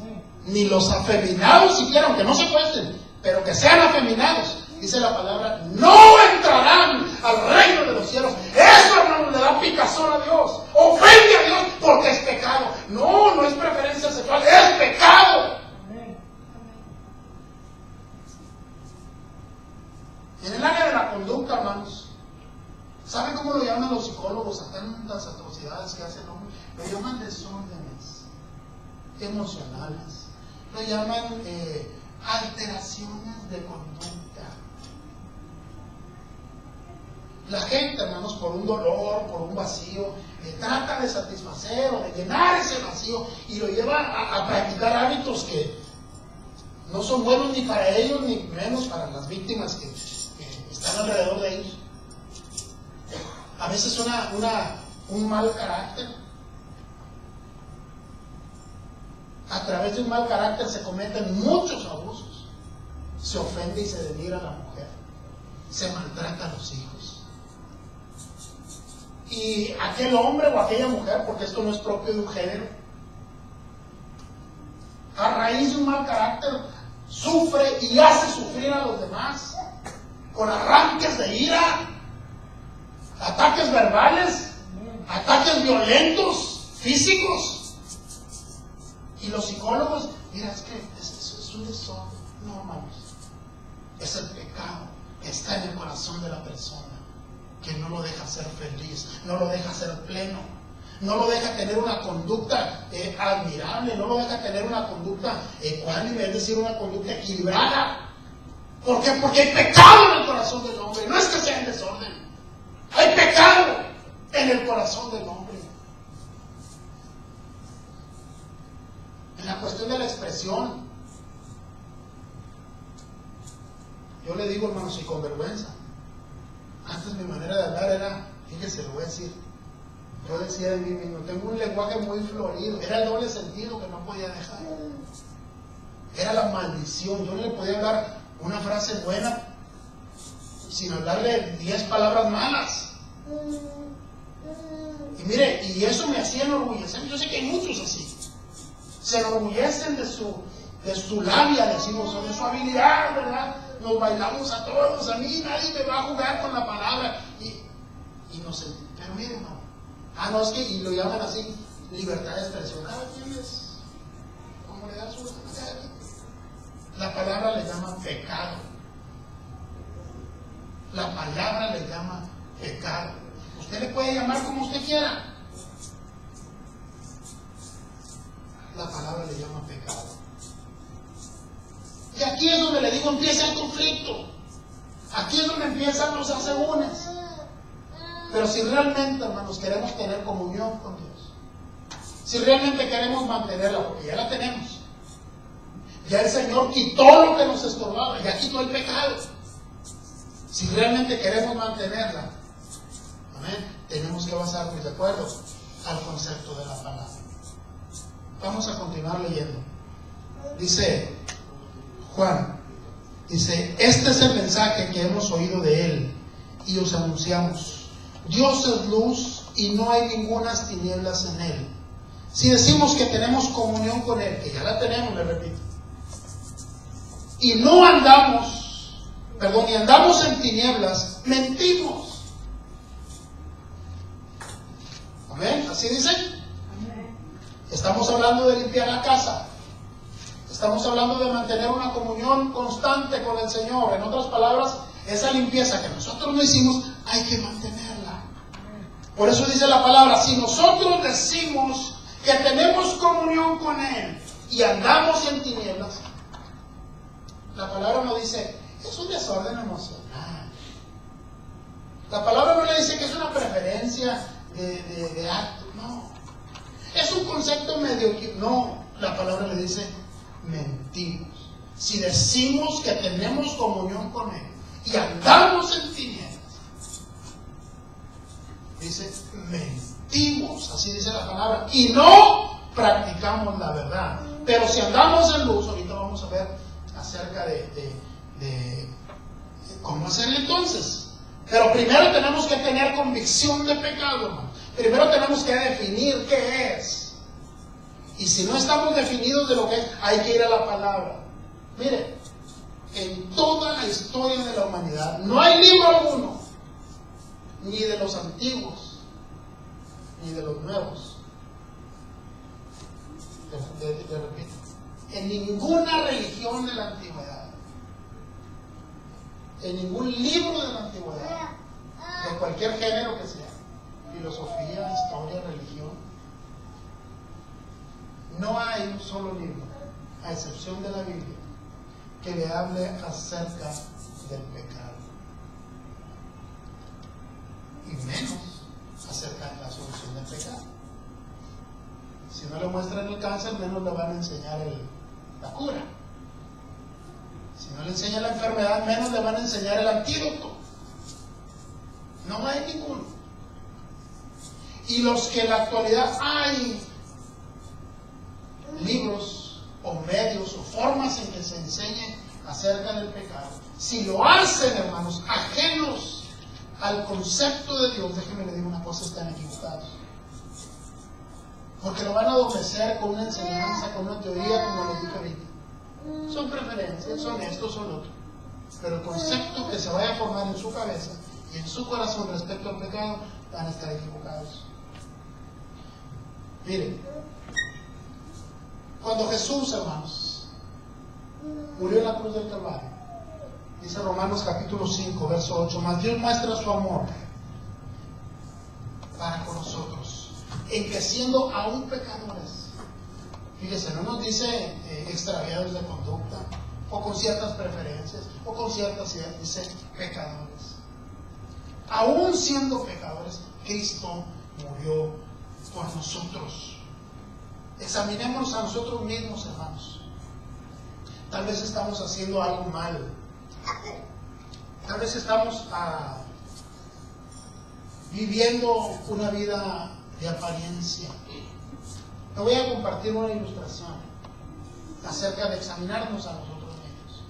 ni los afeminados siquiera, aunque no se cuesten, pero que sean afeminados, dice la palabra, no entrarán al reino de los cielos. Eso, hermano, le da picazón a Dios, ofende a Dios porque es pecado. No, no es preferencia sexual, es pecado. En el área de la conducta, hermanos, ¿saben cómo lo llaman los psicólogos a tantas atrocidades que hacen el hombre? Lo llaman desórdenes emocionales, lo llaman alteraciones de conducta. La gente, hermanos, por un dolor, por un vacío, trata de satisfacer o de llenar ese vacío y lo lleva a practicar hábitos que no son buenos ni para ellos ni menos para las víctimas que están alrededor de ellos. A veces un mal carácter. A través de un mal carácter se cometen muchos abusos. Se ofende y se denigra a la mujer. Se maltrata a los hijos. Y aquel hombre o aquella mujer, porque esto no es propio de un género, a raíz de un mal carácter, sufre y hace sufrir a los demás con arranques de ira, ataques verbales, ataques violentos, físicos. Y los psicólogos, mira, es que es un desorden. No, hermanos, es el pecado que está en el corazón de la persona, que no lo deja ser feliz, no lo deja ser pleno, no lo deja tener una conducta admirable, no lo deja tener una conducta ecuánime, es decir, una conducta equilibrada. ¿Por qué? Porque hay pecado en el corazón del hombre. No es que sea en desorden, hay pecado en el corazón del hombre. En la cuestión de la expresión. Yo le digo, hermanos, y con vergüenza. Antes mi manera de hablar era, fíjese, lo voy a decir. Yo decía de mí mismo, tengo un lenguaje muy florido. Era el doble sentido que no podía dejar. Era la maldición. Yo no le podía hablar una frase buena sin hablarle 10 palabras malas. Y mire, y eso me hacía enorgullecer. Yo sé que hay muchos así. Se enorgullecen de su labia, decimos, o de su habilidad, ¿verdad? Nos bailamos a todos. A mí nadie me va a jugar con la palabra. Y no sé. Pero mire, hermano. No, es que, y lo llaman así, libertad de expresión. Cada quien es como le da su gana. La palabra le llama pecado. La palabra le llama pecado. Usted le puede llamar como usted quiera. La palabra le llama pecado. Y aquí es donde le digo, empieza el conflicto. Aquí es donde empiezan los asegúnes. Pero si realmente, hermanos, queremos tener comunión con Dios, si realmente queremos mantenerla, porque ya la tenemos, ya el Señor quitó lo que nos estorbaba, ya quitó el pecado. Si realmente queremos mantenerla, amén, tenemos que basarnos, de acuerdo al concepto de la palabra. Vamos a continuar leyendo. Dice Juan, dice, este es el mensaje que hemos oído de Él y os anunciamos. Dios es luz y no hay ningunas tinieblas en Él. Si decimos que tenemos comunión con Él, que ya la tenemos, le repito, y no andamos, y andamos en tinieblas, mentimos. Amén, así dice. Estamos hablando de limpiar la casa. Estamos hablando de mantener una comunión constante con el Señor. En otras palabras, esa limpieza que nosotros no hicimos, hay que mantenerla. Por eso dice la palabra, si nosotros decimos que tenemos comunión con Él y andamos en tinieblas, la palabra no dice, es un desorden emocional. La palabra no le dice que es una preferencia de acto, no. Es un concepto medio, no. La palabra le dice, mentimos. Si decimos que tenemos comunión con Él y andamos en tinieblas, dice, mentimos, así dice la palabra, y no practicamos la verdad. Pero si andamos en luz, ahorita vamos a ver acerca de cómo hacerlo entonces. Pero primero tenemos que tener convicción de pecado, hermano. Primero tenemos que definir qué es. Y si no estamos definidos de lo que es, hay que ir a la palabra. Mire, en toda la historia de la humanidad no hay libro alguno, ni de los antiguos, ni de los nuevos. Le repito, en ninguna religión de la antigüedad, en ningún libro de la antigüedad, de cualquier género que sea, filosofía, historia, religión, no hay un solo libro, a excepción de la Biblia, que le hable acerca del pecado. Y menos acerca de la solución del pecado. Si no le muestran el cáncer, menos le van a enseñar la cura. Si no le enseñan la enfermedad, menos le van a enseñar el antídoto. No hay ninguno. Y los que en la actualidad hay libros o medios o formas en que se enseñe acerca del pecado, si lo hacen, hermanos, ajenos al concepto de Dios, déjenme le digo una cosa, están equivocados. Porque lo van a adormecer con una enseñanza, con una teoría, como les dije ahorita. Son preferencias, son esto, son otro. Pero el concepto que se vaya a formar en su cabeza y en su corazón respecto al pecado, van a estar equivocados. Miren, cuando Jesús, hermanos, murió en la cruz del Calvario, dice Romanos capítulo 5, verso 8, mas Dios muestra su amor para con nosotros, en que siendo aún pecadores, fíjese, no nos dice extraviados de conducta, o con ciertas preferencias, o con ciertas ideas, dice pecadores. Aún siendo pecadores, Cristo murió por nosotros. examinémonos a nosotros mismos, hermanos. Tal vez estamos haciendo algo mal. Tal vez estamos viviendo una vida de apariencia. Me voy a compartir una ilustración acerca de examinarnos a nosotros mismos.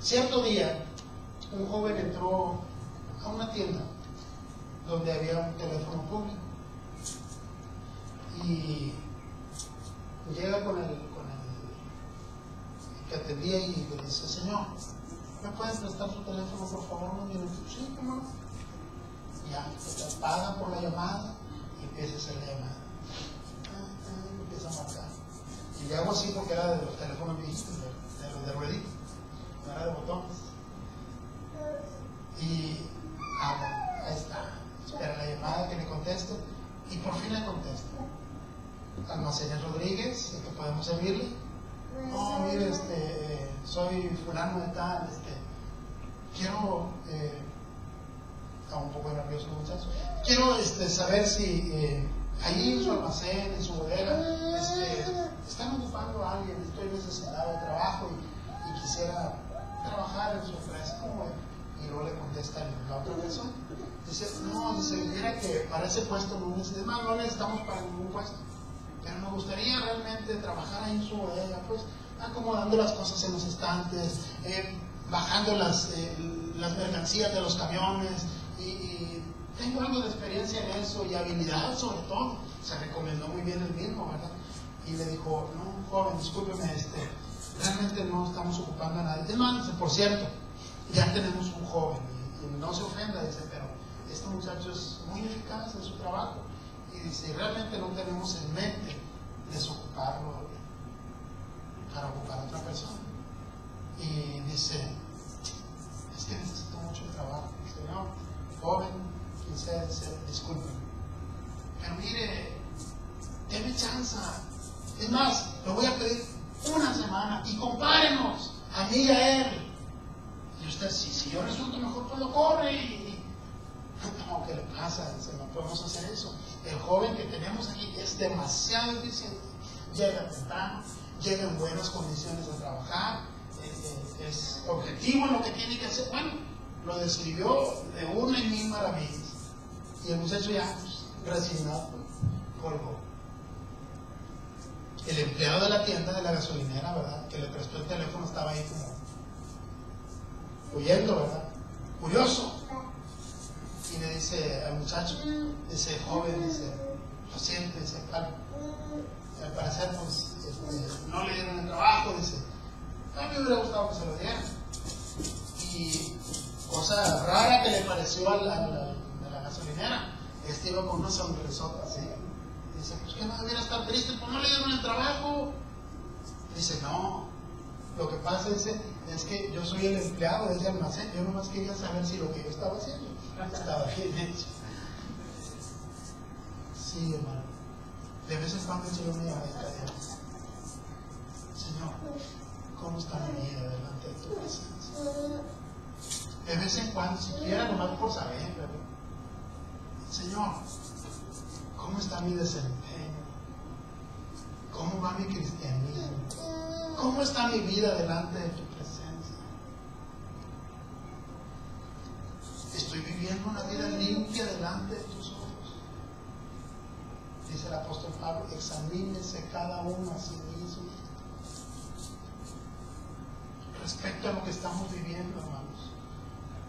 Cierto día, un joven entró a una tienda donde había un teléfono público y llega con el que atendía y le dice: señor, ¿me pueden prestar su teléfono por favor unos minutos? Sí, ¿cómo no? Ya, pues paga por la llamada y empieza a hacer la llamada. Empieza a marcar. Y le hago así porque era de los teléfonos viejitos, de los de rueditas, no era de botones. Y ahí está, espera la llamada que le conteste y por fin le contesta. Almacenes Rodríguez, ¿en qué podemos servirle? No, mire, soy fulano de tal, quiero, está un poco nervioso el muchacho, quiero saber si ahí en su almacén, en su bodega, están ocupando a alguien, estoy necesitado de trabajo y quisiera trabajar en su empresa. ¿Cómo es? Y luego le contesta la otra persona. Dice: no, mira que para ese puesto no necesitamos para ningún puesto, pero me gustaría realmente trabajar ahí en su bodega, pues acomodando las cosas en los estantes, bajando las mercancías de los camiones, y tengo algo de experiencia en eso y habilidad sobre todo. Se recomendó muy bien el mismo, ¿verdad? Y le dijo: no, joven, discúlpeme, realmente no estamos ocupando a nadie. Es más, por cierto, ya tenemos un joven, y no se ofenda, dice, pero este muchacho es muy eficaz en su trabajo, y dice, realmente no tenemos en mente desocuparlo para ocupar a otra persona. Y dice: es que necesito mucho trabajo. Señor, joven, quien sea, disculpen, pero mire, déme chance. Es más, le voy a pedir una semana y compárenos a mí y a él. Y usted, si yo resulto mejor, pues lo corre. No, ¿qué le pasa? Dice: no podemos hacer eso. El joven que tenemos aquí es demasiado eficiente. Llega temprano, llega en buenas condiciones de trabajar, es objetivo en lo que tiene que hacer. Bueno, lo describió de una y mil maravillas. Y el muchacho ya, resignado, colgó. El empleado de la tienda, de la gasolinera, ¿verdad?, que le prestó el teléfono, estaba ahí como huyendo, ¿verdad?, curioso. Y le dice al muchacho, dice: joven, dice, lo siento, dice, al parecer pues no le dieron el trabajo, dice, a mí me hubiera gustado que se lo dieran. Y cosa rara que le pareció a la gasolinera, iba con una sonrisota así. Dice: pues que no debiera estar triste, pues no le dieron el trabajo. Dice: no, lo que pasa es que yo soy el empleado de ese almacén, yo nomás quería saber si lo que yo estaba haciendo estaba bien hecho. Sí, hermano, de vez en cuando yo me llamadita a Dios: Señor, ¿cómo está mi vida delante de tu presencia? De vez en cuando, siquiera nomás por saber, ¿verdad? Señor, ¿cómo está mi desempeño? ¿Cómo va mi cristianismo? ¿Cómo está mi vida delante de tu presencia? ¿Estoy viviendo una vida limpia delante de tus ojos? Dice el apóstol Pablo: examínese cada uno a sí mismo. Respecto a lo que estamos viviendo, hermanos,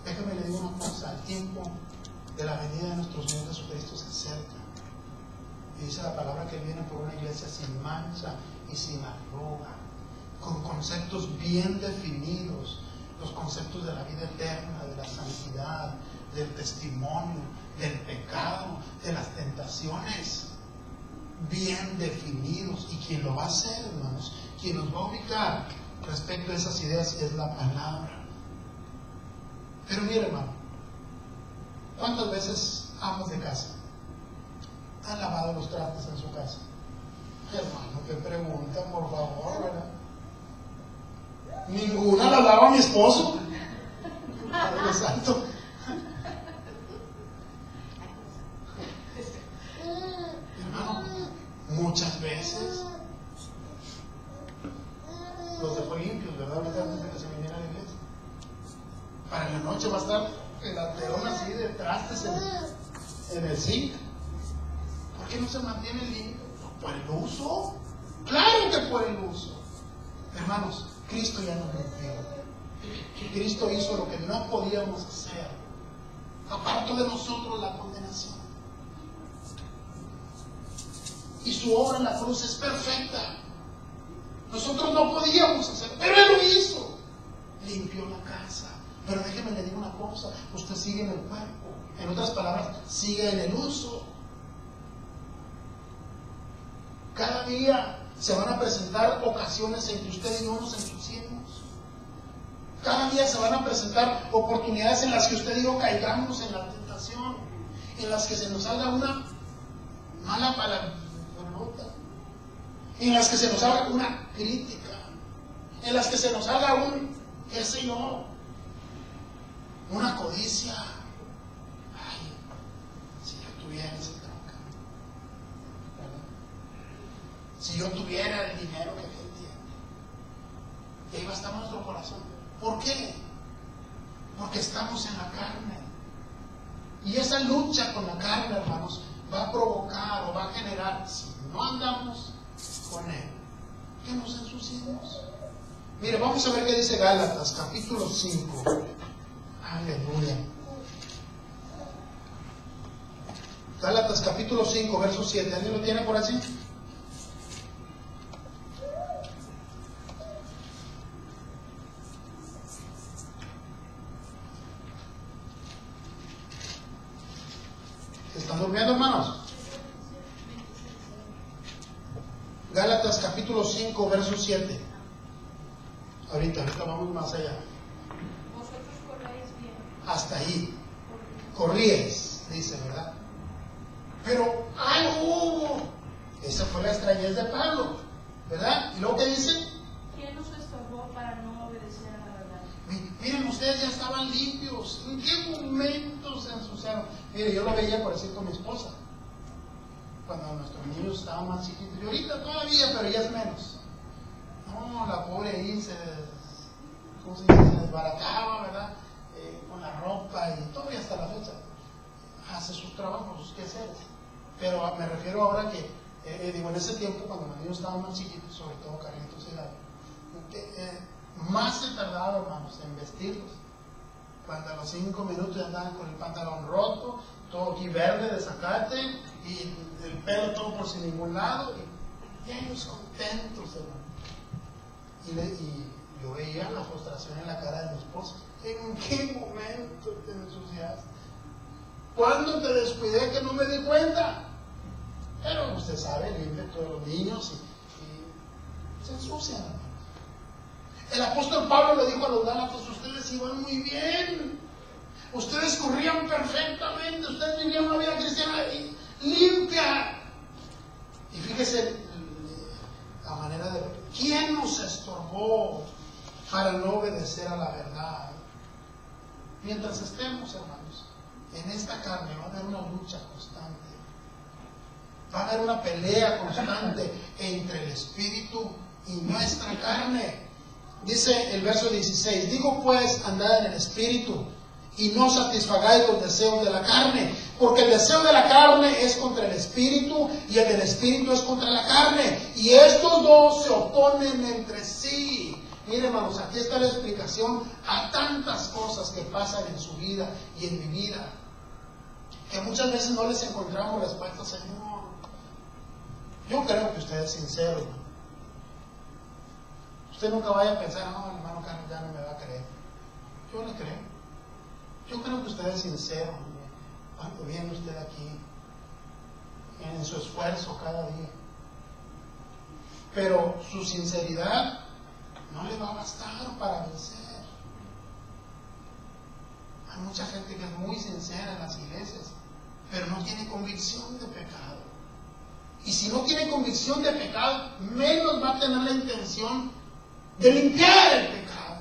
déjame le digo una cosa: el tiempo de la venida de nuestro Señor Jesucristo se acerca. Y dice la palabra que Él viene por una iglesia sin mancha y sin arruga, con conceptos bien definidos, los conceptos de la vida eterna, de la santidad, del testimonio, del pecado, de las tentaciones, bien definidos. Y quien lo va a hacer, hermanos, quien nos va a ubicar respecto a esas ideas, es la palabra. Pero mire, hermano, ¿cuántas veces amas de casa han lavado los trastes en su casa? Hermano, qué pregunta, por favor, ¿verdad? Ninguna la lava mi esposo. Padre Santo. Hermano, muchas veces gelaterón así de trastes en el zinc. ¿Por qué no se mantiene limpio? ¿Por el uso? Claro que por el uso. Hermanos, Cristo ya nos limpió. Cristo hizo lo que no podíamos hacer. Apartó de nosotros la condenación. Y su obra en la cruz es perfecta. Nosotros no podíamos hacer, pero Él lo hizo. Limpió la casa. Pero déjeme le digo una cosa, usted sigue en el cuerpo. En otras palabras, sigue en el uso. Cada día se van a presentar ocasiones en que usted y yo nos ensuciemos. Cada día se van a presentar oportunidades en las que usted y yo caigamos en la tentación, en las que se nos salga una mala palabrota, en las que se nos haga una crítica, en las que se nos haga qué sé yo, una codicia. Ay, si yo tuviera ese tronca, ¿verdad? Si yo tuviera el dinero que aquel tiene. Y ahí va a estar nuestro corazón. ¿Por qué? Porque estamos en la carne. Y esa lucha con la carne, hermanos, va a provocar o va a generar, si no andamos con Él, que nos ensuciemos. Mire, vamos a ver qué dice Gálatas, capítulo 5. Aleluya. Gálatas, capítulo 5, verso 7. ¿Alguien lo tiene por así? ¿Están durmiendo, hermanos? Gálatas capítulo 5, verso 7. Ahorita vamos más allá. Vosotros corréis bien. Hasta ahí. Corríais, dice, ¿verdad? Pero algo hubo. Esa fue la extrañez de Pablo, ¿verdad? ¿Y luego qué dice? ¿Quién nos estorbó para no obedecer a la verdad? Miren, ustedes ya estaban limpios. ¿En qué momento se ensuciaron? Mire, yo lo veía por decir con mi esposa, cuando nuestros niños estaban más chiquitos. Y ahorita todavía, pero ya es menos. No, la pobre ahí se desbarataba, ¿verdad? Con la ropa y todavía hasta la fecha. Hace sus trabajos, sus quehaceres. Pero me refiero ahora que, digo, en ese tiempo, cuando los niños estaban más chiquitos, sobre todo Carlitos y Gaby, más se tardaba, hermanos, en vestirlos. Cuando a los 5 minutos ya andaban con el pantalón roto, todo aquí verde de zacate, y el pelo todo por sin ningún lado, y ellos contentos, hermano. Y yo veía la frustración en la cara de mi esposa. ¿En qué momento te ensuciaste? ¿Cuándo te descuidé que no me di cuenta? Pero usted sabe, limpia todos los niños y se ensucian, hermano. El apóstol Pablo le dijo a los Gálatas: ustedes iban muy bien, ustedes corrían perfectamente, ustedes vivían una vida cristiana limpia. Y fíjese la manera de... ¿Quién nos estorbó para no obedecer a la verdad? Mientras estemos, hermanos, en esta carne va a haber una lucha constante, va a haber una pelea constante entre el Espíritu y nuestra carne. Dice el verso 16: digo pues, andad en el Espíritu, y no satisfagáis los deseos de la carne, porque el deseo de la carne es contra el Espíritu, y el del Espíritu es contra la carne, y estos dos se oponen entre sí. Miren, hermanos, aquí está la explicación a tantas cosas que pasan en su vida y en mi vida, que muchas veces no les encontramos respuesta. Señor, yo creo que usted es sincero. Usted nunca vaya a pensar: no, el hermano Carlos ya no me va a creer. Yo le creo. Yo creo que usted es sincero cuando viene usted aquí, en su esfuerzo cada día. Pero su sinceridad no le va a bastar para vencer. Hay mucha gente que es muy sincera en las iglesias, pero no tiene convicción de pecado. Y si no tiene convicción de pecado, menos va a tener la intención de limpiar el pecado.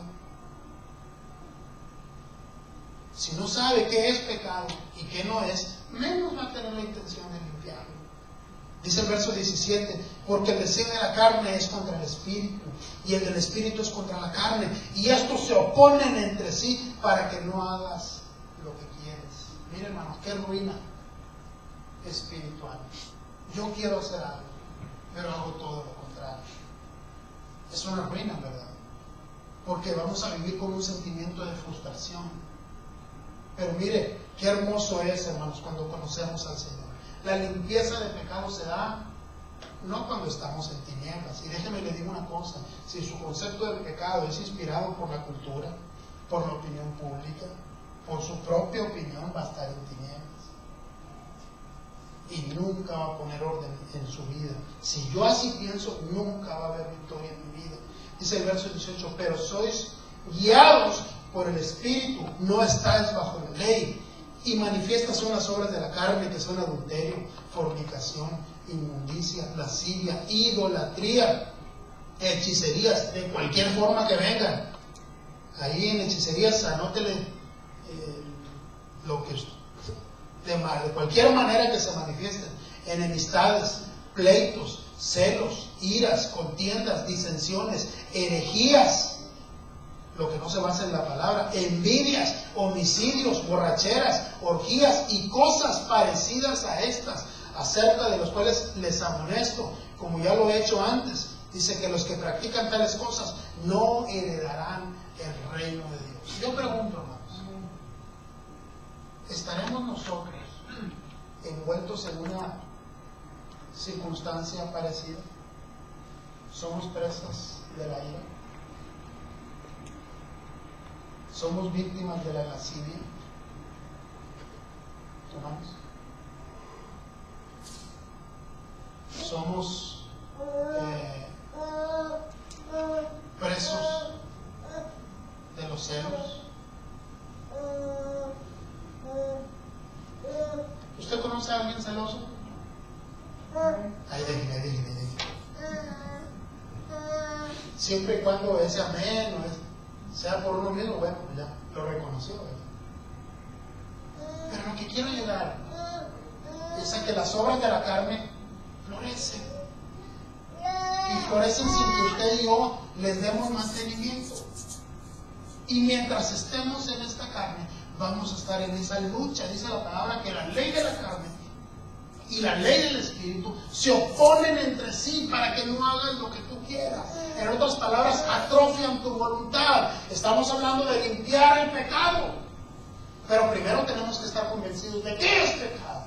Si no sabe qué es pecado y qué no es, menos va a tener la intención de limpiarlo. Dice el verso 17: porque el deseo de la carne es contra el Espíritu, y el del Espíritu es contra la carne, y estos se oponen entre sí para que no hagas lo que Miren, hermanos, qué ruina espiritual. Yo quiero hacer algo, pero hago todo lo contrario. Es una ruina, ¿verdad? Porque vamos a vivir con un sentimiento de frustración. Pero mire, qué hermoso es, hermanos, cuando conocemos al Señor. La limpieza de pecado se da no cuando estamos en tinieblas. Y déjeme le digo una cosa, si su concepto del pecado es inspirado por la cultura, por la opinión pública, por su propia opinión, va a estar en tinieblas. Y nunca va a poner orden en su vida. Si yo así pienso, nunca va a haber victoria en mi vida. Dice el verso 18, pero sois guiados por el Espíritu, no estáis bajo la ley. Y manifiestas son las obras de la carne, que son adulterio, fornicación, inmundicia, lascivia, idolatría, hechicerías, de cualquier forma que vengan. Ahí en hechicerías, anótele lo que de cualquier manera que se manifiesten: enemistades, pleitos, celos, iras, contiendas, disensiones, herejías, lo que no se basa en la palabra, envidias, homicidios, borracheras, orgías y cosas parecidas a estas, acerca de los cuales les amonesto, como ya lo he hecho antes. Dice que los que practican tales cosas no heredarán el reino de Dios. Yo pregunto, hermanos, ¿estaremos nosotros envueltos en una circunstancia parecida? ¿Somos presas de la ira? ¿Somos víctimas de la lascivia? ¿Hermanos? ¿Somos presos de los celos? ¿Usted conoce a alguien celoso? Ahí déjeme. Siempre y cuando ese amén sea por uno mismo, bueno, ya lo reconoció, ¿verdad? Pero lo que quiero llegar es a que las obras de la carne florecen. Y florecen sin que usted y yo les demos mantenimiento. Y mientras estemos en esta carne, vamos a estar en esa lucha. Dice la palabra que la ley de la carne y la ley del Espíritu se oponen entre sí para que no hagas lo que tú quieras. En otras palabras, atrofian tu voluntad. Estamos hablando de limpiar el pecado. Pero primero tenemos que estar convencidos de que es pecado.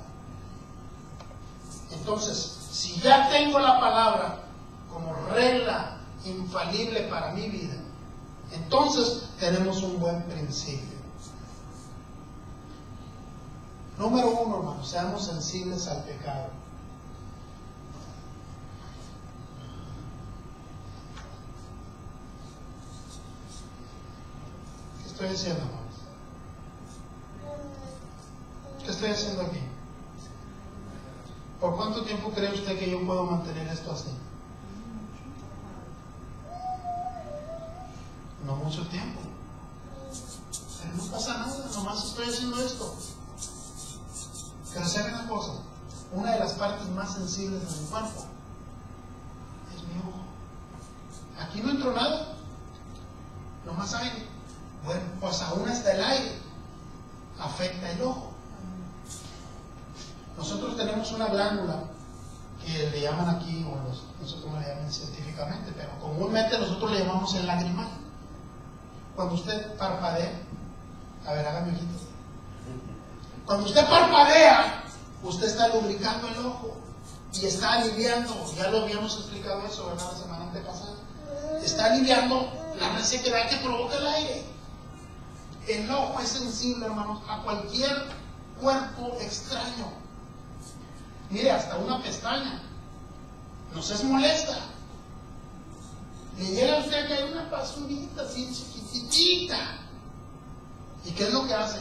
Entonces, si ya tengo la palabra como regla infalible para mi vida, entonces tenemos un buen principio. Número 1, hermanos, seamos sensibles al pecado. ¿Qué estoy haciendo, hermanos? ¿Qué estoy haciendo aquí? ¿Por cuánto tiempo cree usted que yo puedo mantener esto así? No mucho tiempo. Pero no pasa nada, nomás estoy haciendo esto. Pero saben una cosa, una de las partes más sensibles de mi cuerpo es mi ojo. Aquí no entró nada, nomás aire. Bueno, pues aún hasta el aire afecta el ojo. Nosotros tenemos una glándula que le llaman aquí, o no sé cómo le llaman científicamente, pero comúnmente nosotros le llamamos el lagrimal. Cuando usted parpadea, a ver, hágame ojitos. Cuando usted parpadea, usted está lubricando el ojo y está aliviando, ya lo habíamos explicado eso, ¿verdad? La semana antepasada. Está aliviando la resequedad que provoca el aire. El ojo es sensible, hermanos, a cualquier cuerpo extraño. Mire, hasta una pestaña nos es molesta. Le llega a usted que hay una basurita así chiquitita. ¿Y qué es lo que hace?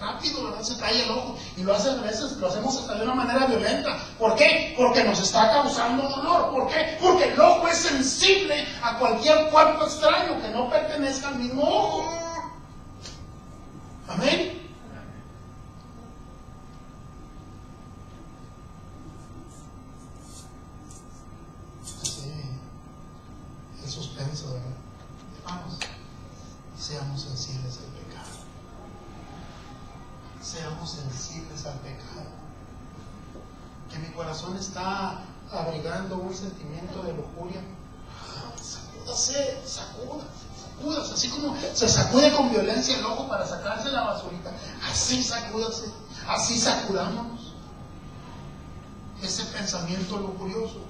Rápido, ¿verdad? Se talla el ojo. Y lo hace a veces, lo hacemos hasta de una manera violenta. ¿Por qué? Porque nos está causando dolor. ¿Por qué? Porque el ojo es sensible a cualquier cuerpo extraño que no pertenezca al mismo ojo. Amén. Sí, el suspenso, ¿verdad? Vamos, seamos sensibles al pecado. seamos sensibles al pecado. Que mi corazón está abrigando un sentimiento de lujuria. Sacúdase, sacúdase, así como se sacude con violencia el ojo para sacarse la basurita, así sacúdase, así sacudámonos ese pensamiento lujurioso.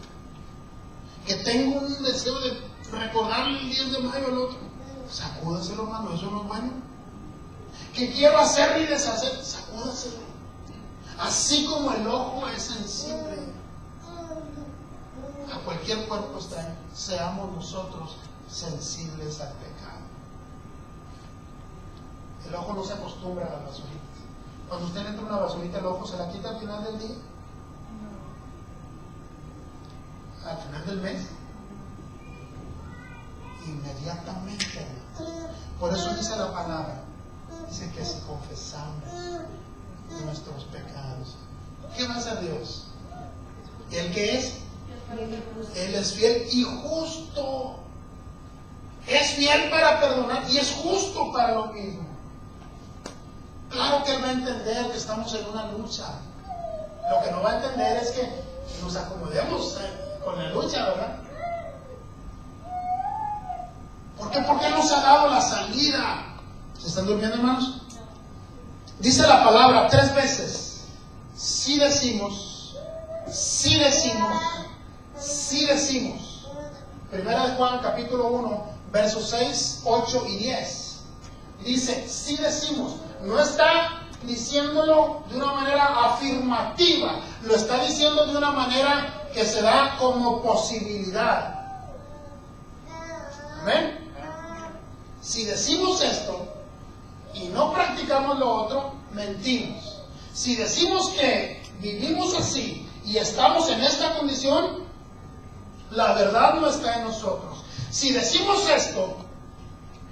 Que tengo un deseo de recordarle el 10 de mayo al otro, sacúdaselo, hermano, eso no es bueno. Que quiero hacer y deshacer, sacúdaselo. Así como el ojo es sensible a cualquier cuerpo extraño, seamos nosotros sensibles al pecado. El ojo no se acostumbra a las basuritas. Cuando usted le entra una basurita al ojo, ¿se la quita al final del día? Al final del mes, inmediatamente. Por eso dice la palabra, dice que si confesamos nuestros pecados, ¿qué va a hacer Dios? El que es, Él es fiel y justo. Es fiel para perdonar y es justo para lo mismo. Claro que Él va a entender que estamos en una lucha. Lo que no va a entender es que nos acomodemos con la lucha, ¿verdad? ¿Por qué? Porque Él nos ha dado la salida. ¿Se están durmiendo, hermanos? Dice la palabra 3 veces. Sí decimos, sí decimos, sí decimos. Primera de Juan, capítulo 1, versos 6, 8 y 10. Dice, sí decimos. No está diciéndolo de una manera afirmativa, lo está diciendo de una manera que se da como posibilidad. ¿Amén? Si decimos esto y no practicamos lo otro, mentimos. Si decimos que vivimos así y estamos en esta condición, la verdad no está en nosotros. Si decimos esto,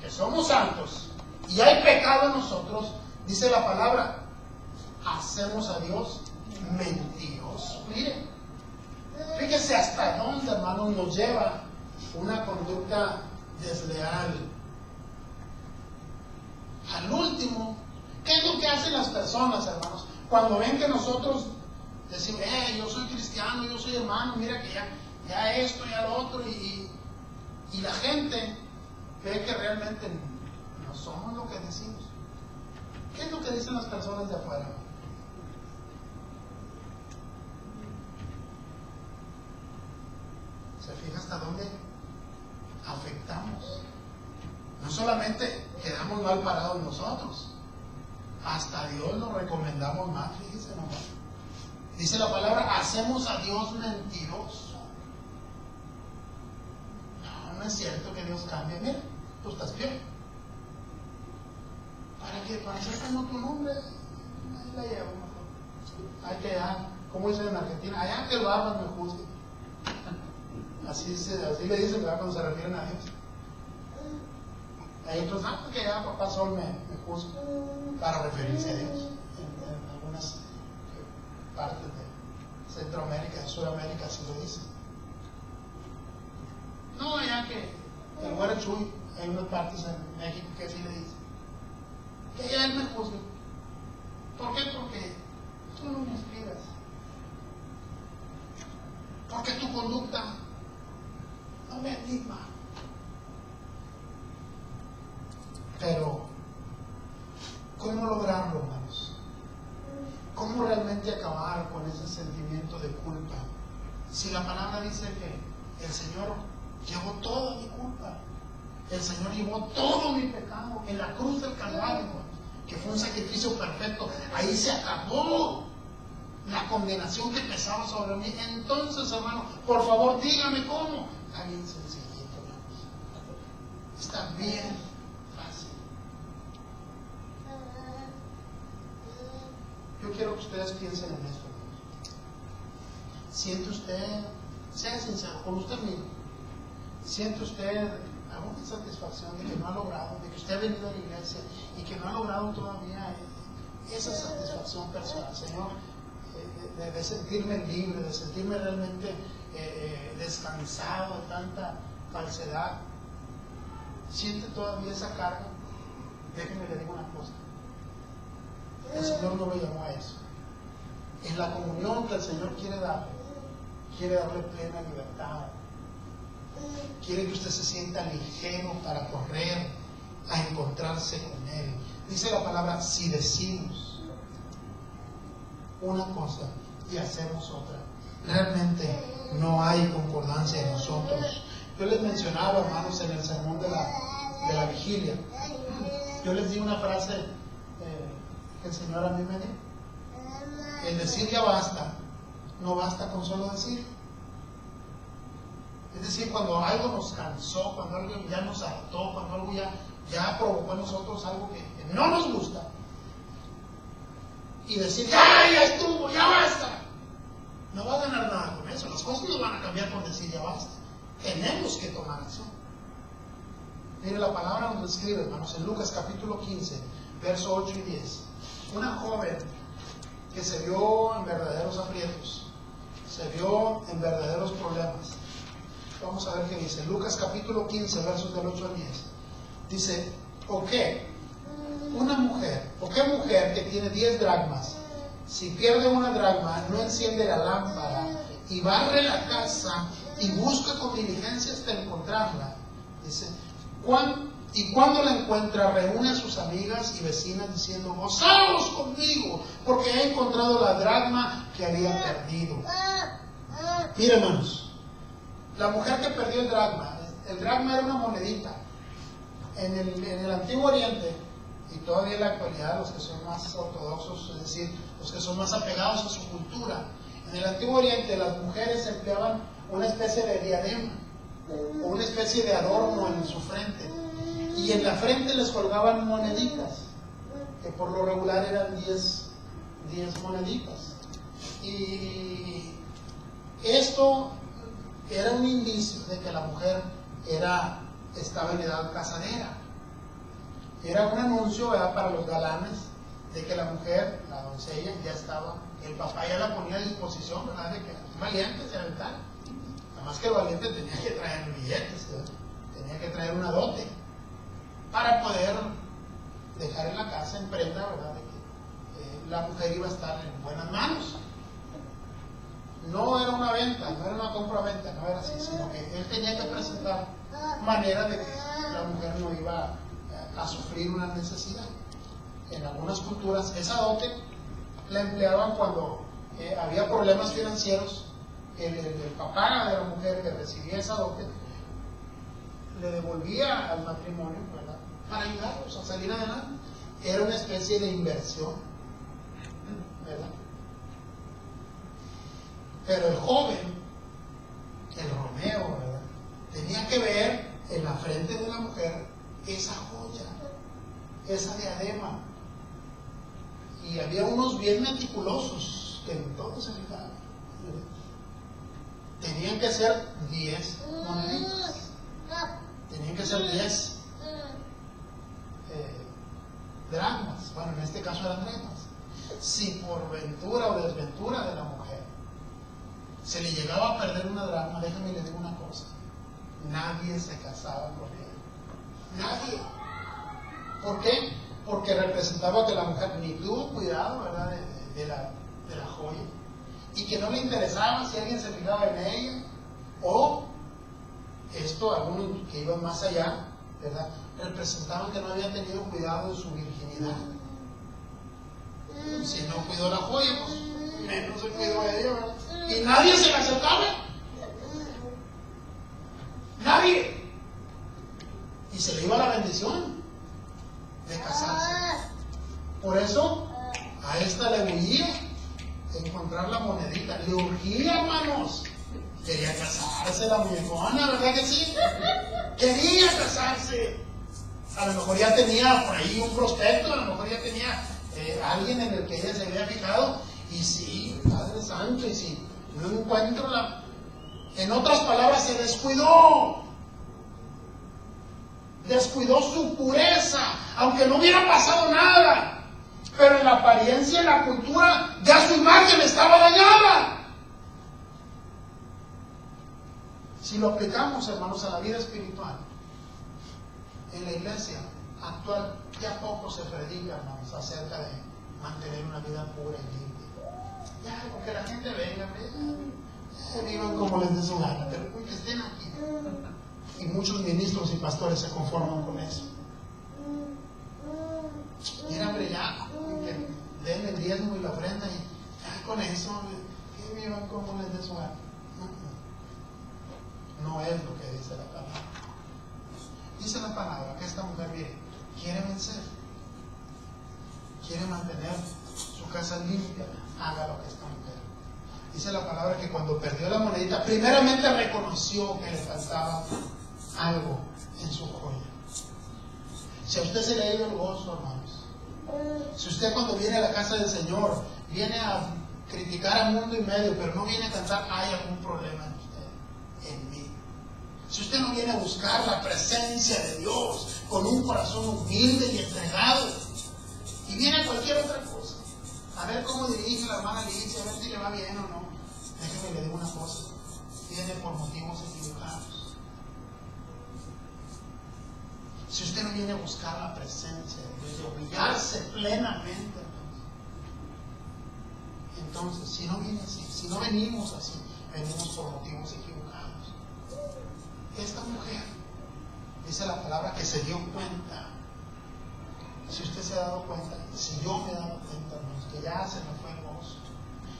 que somos santos y hay pecado en nosotros, dice la palabra, hacemos a Dios mentiroso. Miren, fíjese hasta dónde, hermanos, nos lleva una conducta desleal. Al último, ¿qué es lo que hacen las personas, hermanos? Cuando ven que nosotros decimos, yo soy cristiano, yo soy hermano, mira que ya esto, ya lo otro, y la gente ve que realmente no somos lo que decimos. ¿Qué es lo que dicen las personas de afuera? ¿Se fija hasta dónde afectamos? No solamente quedamos mal parados nosotros, hasta a Dios lo recomendamos mal, fíjese nomás. Dice la palabra, hacemos a Dios mentiroso. No es cierto que Dios cambie. Mira, tú estás bien. ¿Para qué? Para hacer como tu nombre. Ahí la llevo mejor. Hay que, como dicen en Argentina, allá que el barba me juzgue. Así le dicen, ¿verdad? Cuando se refieren a Dios. Ahí entonces, que ya papá Sol me juzgue, para referirse a Dios en algunas partes de Centroamérica, de Sudamérica, así lo dicen. No, allá que el güero Chuy, hay unas partes en México que así le dicen. Que ya él me juzgue. ¿Por qué? Porque tú no me inspiras. Porque tu conducta no me anima. Pero, ¿cómo lograrlo, hermanos? ¿Cómo realmente acabar con ese sentimiento de culpa? Si la palabra dice que el Señor llevó toda mi culpa, el Señor llevó todo mi pecado en la cruz del Calvario, que fue un sacrificio perfecto. Ahí se acabó la condenación que pesaba sobre mí. Entonces, hermano, por favor, dígame cómo. Está bien sencillito, hermanos. Está bien fácil. Yo quiero que ustedes piensen en esto, hermanos. ¿Siente usted, sea sincero con usted mismo, siente usted alguna satisfacción de que no ha logrado, de que usted ha venido a la iglesia y que no ha logrado todavía esa satisfacción personal, Señor, de sentirme libre, de sentirme realmente descansado de tanta falsedad? ¿Siente todavía esa carga? Déjenme le digo una cosa. El Señor no lo llamó a eso. En la comunión que el Señor quiere darle plena libertad. Quiere que usted se sienta ligero para correr a encontrarse con Él. Dice la palabra, si decimos una cosa y hacemos otra, realmente no hay concordancia en nosotros. Yo les mencionaba, hermanos, en el sermón de la vigilia, yo les di una frase que el Señor a mí me dio. El decir ya basta, no basta con solo decir. Es decir, cuando algo nos cansó, cuando algo ya nos hartó, cuando algo ya provocó en nosotros algo que no nos gusta, y decir, ya estuvo, ya basta, no va a ganar nada con eso. Las cosas no van a cambiar por decir ya basta. Tenemos que tomar acción. Mire la palabra donde escribe, hermanos, en Lucas capítulo 15, verso 8 y 10. Una joven que se vio en verdaderos aprietos, se vio en verdaderos problemas. Vamos a ver qué dice. Lucas capítulo 15, versos del 8 al 10. Dice, ¿o qué? Una mujer, ¿o qué mujer que tiene 10 dracmas, si pierde una dracma, no enciende la lámpara y barre la casa y busca con diligencia hasta encontrarla? Dice, y cuando la encuentra, reúne a sus amigas y vecinas diciendo, gozaos conmigo, porque he encontrado la dracma que había perdido. Mira, hermanos, la mujer que perdió el dracma era una monedita. En el Antiguo Oriente, y todavía en la actualidad, los que son más ortodoxos, es decir, los que son más apegados a su cultura, en el Antiguo Oriente las mujeres empleaban una especie de diadema o una especie de adorno en su frente, y en la frente les colgaban moneditas, que por lo regular eran 10 moneditas. Y esto era un indicio de que la mujer estaba en edad casadera. Era un anuncio, ¿verdad?, para los galanes de que la mujer, la doncella, ya estaba, el papá ya la ponía a disposición, ¿verdad?, de que valiente se aventara. Además que el valiente tenía que traer billetes, ¿verdad?, tenía que traer una dote para poder dejar en la casa en prenda, ¿verdad?, de que la mujer iba a estar en buenas manos. No era una venta, no era una compra-venta, no era así, sino que él tenía que presentar manera de que la mujer no iba a sufrir una necesidad. En algunas culturas esa dote la empleaban cuando había problemas financieros. El papá de la mujer que recibía esa dote le devolvía al matrimonio, ¿verdad?, para ayudarlos a salir adelante. Era una especie de inversión, ¿verdad? Pero el joven, el Romeo, ¿verdad?, tenía que ver en la frente de la mujer esa joya, esa diadema. Y había unos bien meticulosos que en todo se fijaban. Tenían que ser 10 moneditas. Tenían que ser 10 dracmas. Bueno, en este caso eran dracmas. Si por ventura o desventura de la mujer se le llegaba a perder una dracma, déjame le digo una cosa: nadie se casaba con él. Nadie. ¿Por qué? Porque representaba que la mujer ni tuvo cuidado, ¿verdad?, de la joya, y que no le interesaba si alguien se fijaba en ella, o esto, algunos que iban más allá, ¿verdad?, representaban que no había tenido cuidado de su virginidad. Si no cuidó la joya, pues menos se cuidó a ella, ¿verdad? Y nadie se la acercaba. Nadie. Y se le iba la bendición de casarse. Por eso a esta le urgía encontrar la monedita. Le urgía, hermanos. Quería casarse la muñecona, ¿verdad que sí? Quería casarse. A lo mejor ya tenía por ahí un prospecto, a lo mejor ya tenía alguien en el que ella se había fijado. Y sí, Padre Santo, y si no encuentro la... En otras palabras, se descuidó. Descuidó su pureza, aunque no hubiera pasado nada. Pero en la apariencia, en la cultura, ya su imagen estaba dañada. Si lo aplicamos, hermanos, a la vida espiritual, en la iglesia actual ya poco se predica, hermanos, acerca mantener una vida pura y limpia. Ya, porque la gente venga, vivan como les dé su gana, pero que estén aquí. Y muchos ministros y pastores se conforman con eso. Mira, hombre, ya, que den el diezmo y la ofrenda y ya con eso, que vivan como les dé su gana. No es lo que dice la palabra. Dice la palabra que esta mujer, mire, quiere vencer, quiere mantener su casa limpia, haga lo que esta mujer. Dice la palabra que cuando perdió la monedita, primeramente reconoció que le faltaba algo en su joya. Si a usted se le ha ido el gozo, hermanos, si usted cuando viene a la casa del Señor viene a criticar al mundo y medio, pero no viene a cantar, hay algún problema en usted, en mí. Si usted no viene a buscar la presencia de Dios con un corazón humilde y entregado, y viene a cualquier otra cosa, a ver cómo dirige la hermana Alicia, a ver si le va bien o no, déjeme le digo una cosa, viene por motivos equivocados. Si usted no viene a buscar la presencia de Dios, de humillarse plenamente, entonces, si no viene así, si no venimos así, venimos por motivos equivocados. Esta mujer, dice la palabra que se dio cuenta. Si usted se ha dado cuenta, si yo me he dado cuenta, hermanos, que ya se me fue el gozo,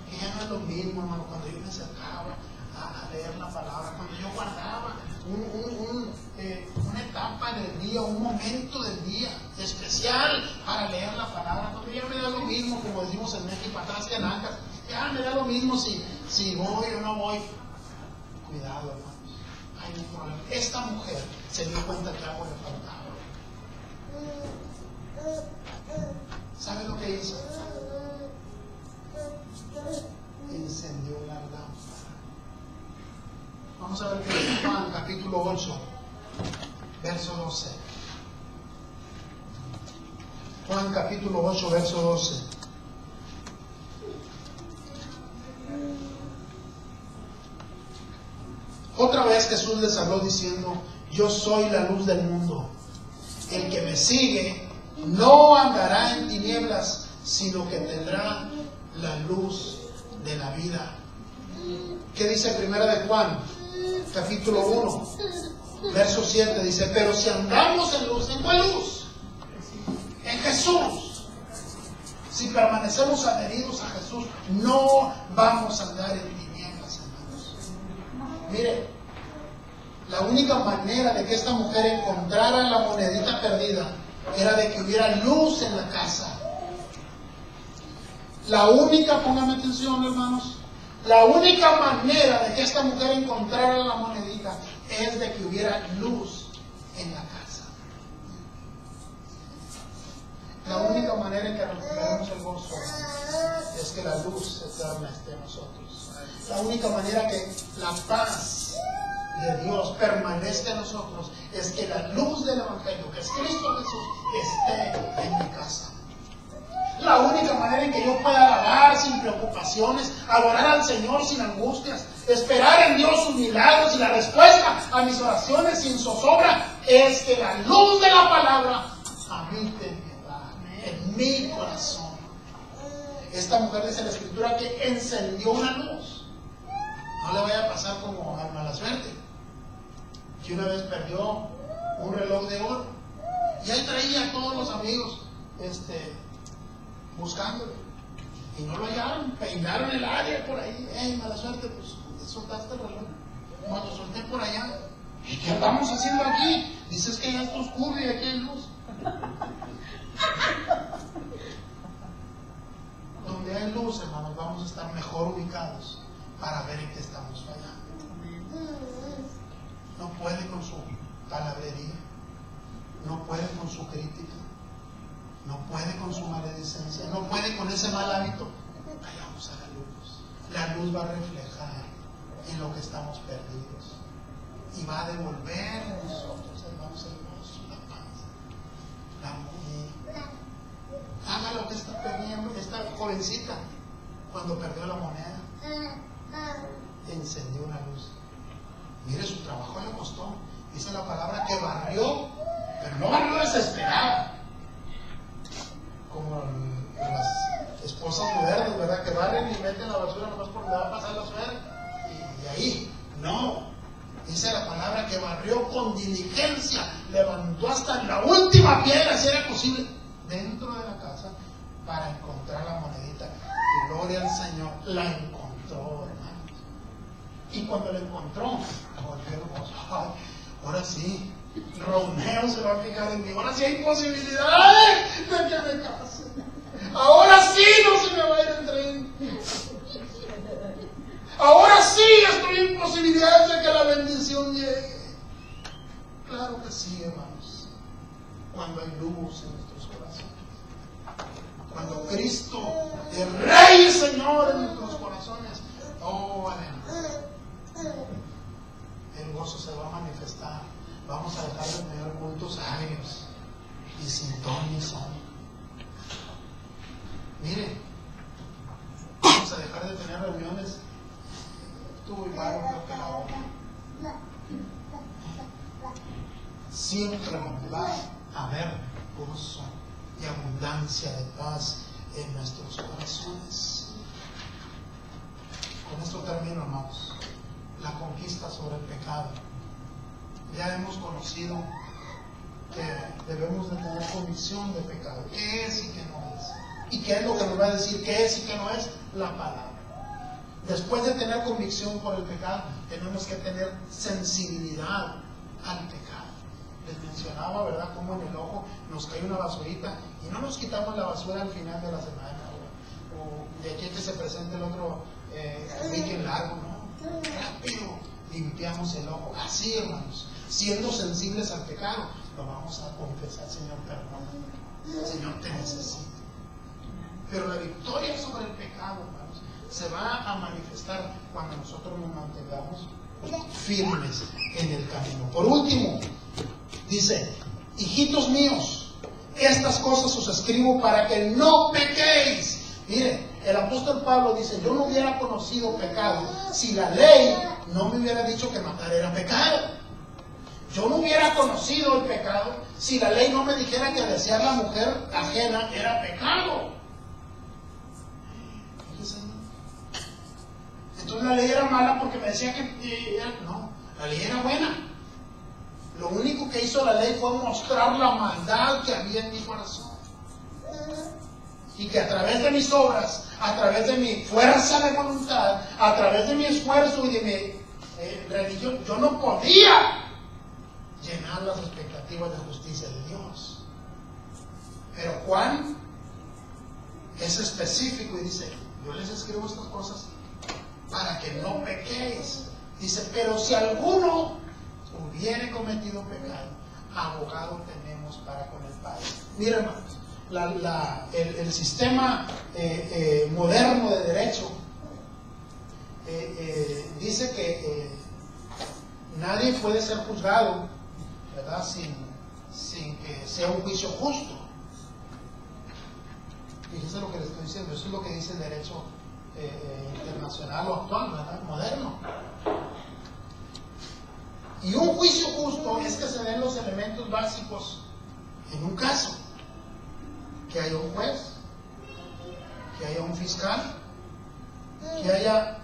que ya no es lo mismo, hermano, cuando yo me acercaba a leer la palabra, cuando yo guardaba una etapa del día, un momento del día especial para leer la palabra, porque ya me da lo mismo, como decimos en México, atrás que en Ancas, ya me da lo mismo si voy o no voy. Cuidado, hermanos, hay un problema. Esta mujer se dio cuenta que algo le faltaba. ¿Sabe lo que hizo? Encendió una lámpara. Vamos a ver que dice Juan capítulo 8, verso 12. Juan capítulo 8, verso 12. Otra vez Jesús les habló diciendo: yo soy la luz del mundo. El que me sigue no andará en tinieblas, sino que tendrá la luz de la vida. ¿Qué dice Primera de Juan, capítulo 1, verso 7? Dice: pero si andamos en luz, ¿en cuál luz? En Jesús. Si permanecemos adheridos a Jesús, no vamos a andar en tinieblas, hermanos. Mire, la única manera de que esta mujer encontrara la monedita perdida era de que hubiera luz en la casa. La única, póngame atención, hermanos, la única manera de que esta mujer encontrara la monedita es de que hubiera luz en la casa. La única manera en que recuperemos el gozo es que la luz eterna esté en nosotros. La única manera que la paz de Dios permanezca en nosotros es que la luz del Evangelio, que es Cristo Jesús, esté en mi casa. La única manera en que yo pueda alabar sin preocupaciones, adorar al Señor sin angustias, esperar en Dios sus milagros y la respuesta a mis oraciones sin zozobra, es que la luz de la palabra habite en mi corazón. Esta mujer, dice la Escritura, que encendió una luz. No le vaya a pasar como a mala suerte, que una vez perdió un reloj de oro y ahí traía a todos los amigos buscándolo y no lo hallaron, peinaron el área por ahí. Mala suerte, pues soltaste el reloj. Cuando solté por allá, ¿y qué andamos haciendo aquí? Dices que ya está oscuro y aquí hay luz. Donde hay luz, hermanos, vamos a estar mejor ubicados para ver en qué estamos fallando. No puede con su palabrería, no puede con su crítica, no puede con su maledicencia, no puede con ese mal hábito. Vayamos a la luz. La luz va a reflejar en lo que estamos perdidos y va a devolver a nosotros, hermanos hermosos, la paz, la armonía. Haga lo que está perdiendo esta jovencita cuando perdió la moneda. Encendió una luz. Mire, su trabajo le costó. Dice la palabra que barrió, pero no barrió desesperada, como esposas modernas, ¿verdad? Que barren y meten la basura nomás porque le va a pasar la suegra. Y ahí, no. Dice la palabra que barrió con diligencia, levantó hasta la última piedra, si era posible, dentro de la casa para encontrar la monedita. Y gloria al Señor, la encontró, hermanos. Y cuando la encontró, volvió el gozo. Ay, ahora sí, Romeo se va a fijar en mí. Ahora sí hay posibilidades de que me case. Ahora sí no se me va a ir el tren. Ahora sí estoy en posibilidades de que la bendición llegue. Claro que sí, hermanos. Cuando hay luz en nuestros corazones. Cuando Cristo es Rey y Señor en nuestros corazones. Oh, aleluya. El gozo se va a manifestar. Vamos a dejar de tener cultos aéreos y sin ton ni son. Mire, vamos a dejar de tener reuniones. Tú y Varo, creo que la hora. Siempre va a haber gozo y abundancia de paz en nuestros corazones. Con esto termino, hermanos. La conquista sobre el pecado. Ya hemos conocido que debemos de tener convicción de pecado. ¿Qué es y qué no es? ¿Y qué es lo que nos va a decir qué es y qué no es? La palabra. Después de tener convicción por el pecado, tenemos que tener sensibilidad al pecado. Les mencionaba, ¿verdad?, cómo en el ojo nos cae una basurita y no nos quitamos la basura al final de la semana o de aquí que se presente el otro weekend largo, ¿no? Rápido limpiamos el ojo. Así, hermanos, siendo sensibles al pecado, lo vamos a confesar: Señor, perdón, Señor, te necesito. Pero la victoria sobre el pecado, hermanos, se va a manifestar cuando nosotros nos mantengamos firmes en el camino. Por último, dice: hijitos míos, estas cosas os escribo para que no pequéis. Mire, el apóstol Pablo dice: yo no hubiera conocido pecado si la ley no me hubiera dicho que matar era pecado. Yo no hubiera conocido el pecado si la ley no me dijera que desear la mujer ajena era pecado. Entonces la ley era mala porque me decía que no, la ley era buena. Lo único que hizo la ley fue mostrar la maldad que había en mi corazón. Y que a través de mis obras, a través de mi fuerza de voluntad, a través de mi esfuerzo y de mi religión, yo no podía llenar las expectativas de justicia de Dios. Pero Juan es específico y dice: yo les escribo estas cosas para que no pequéis. Dice: pero si alguno hubiere cometido pecado, abogado tenemos para con el Padre. Miren, hermanos, el sistema moderno de derecho dice que nadie puede ser juzgado, ¿verdad?, sin que sea un juicio justo. Fíjense lo que les estoy diciendo. Eso es lo que dice el derecho internacional o actual, ¿verdad?, moderno. Y un juicio justo es que se den los elementos básicos en un caso: que haya un juez, que haya un fiscal, que haya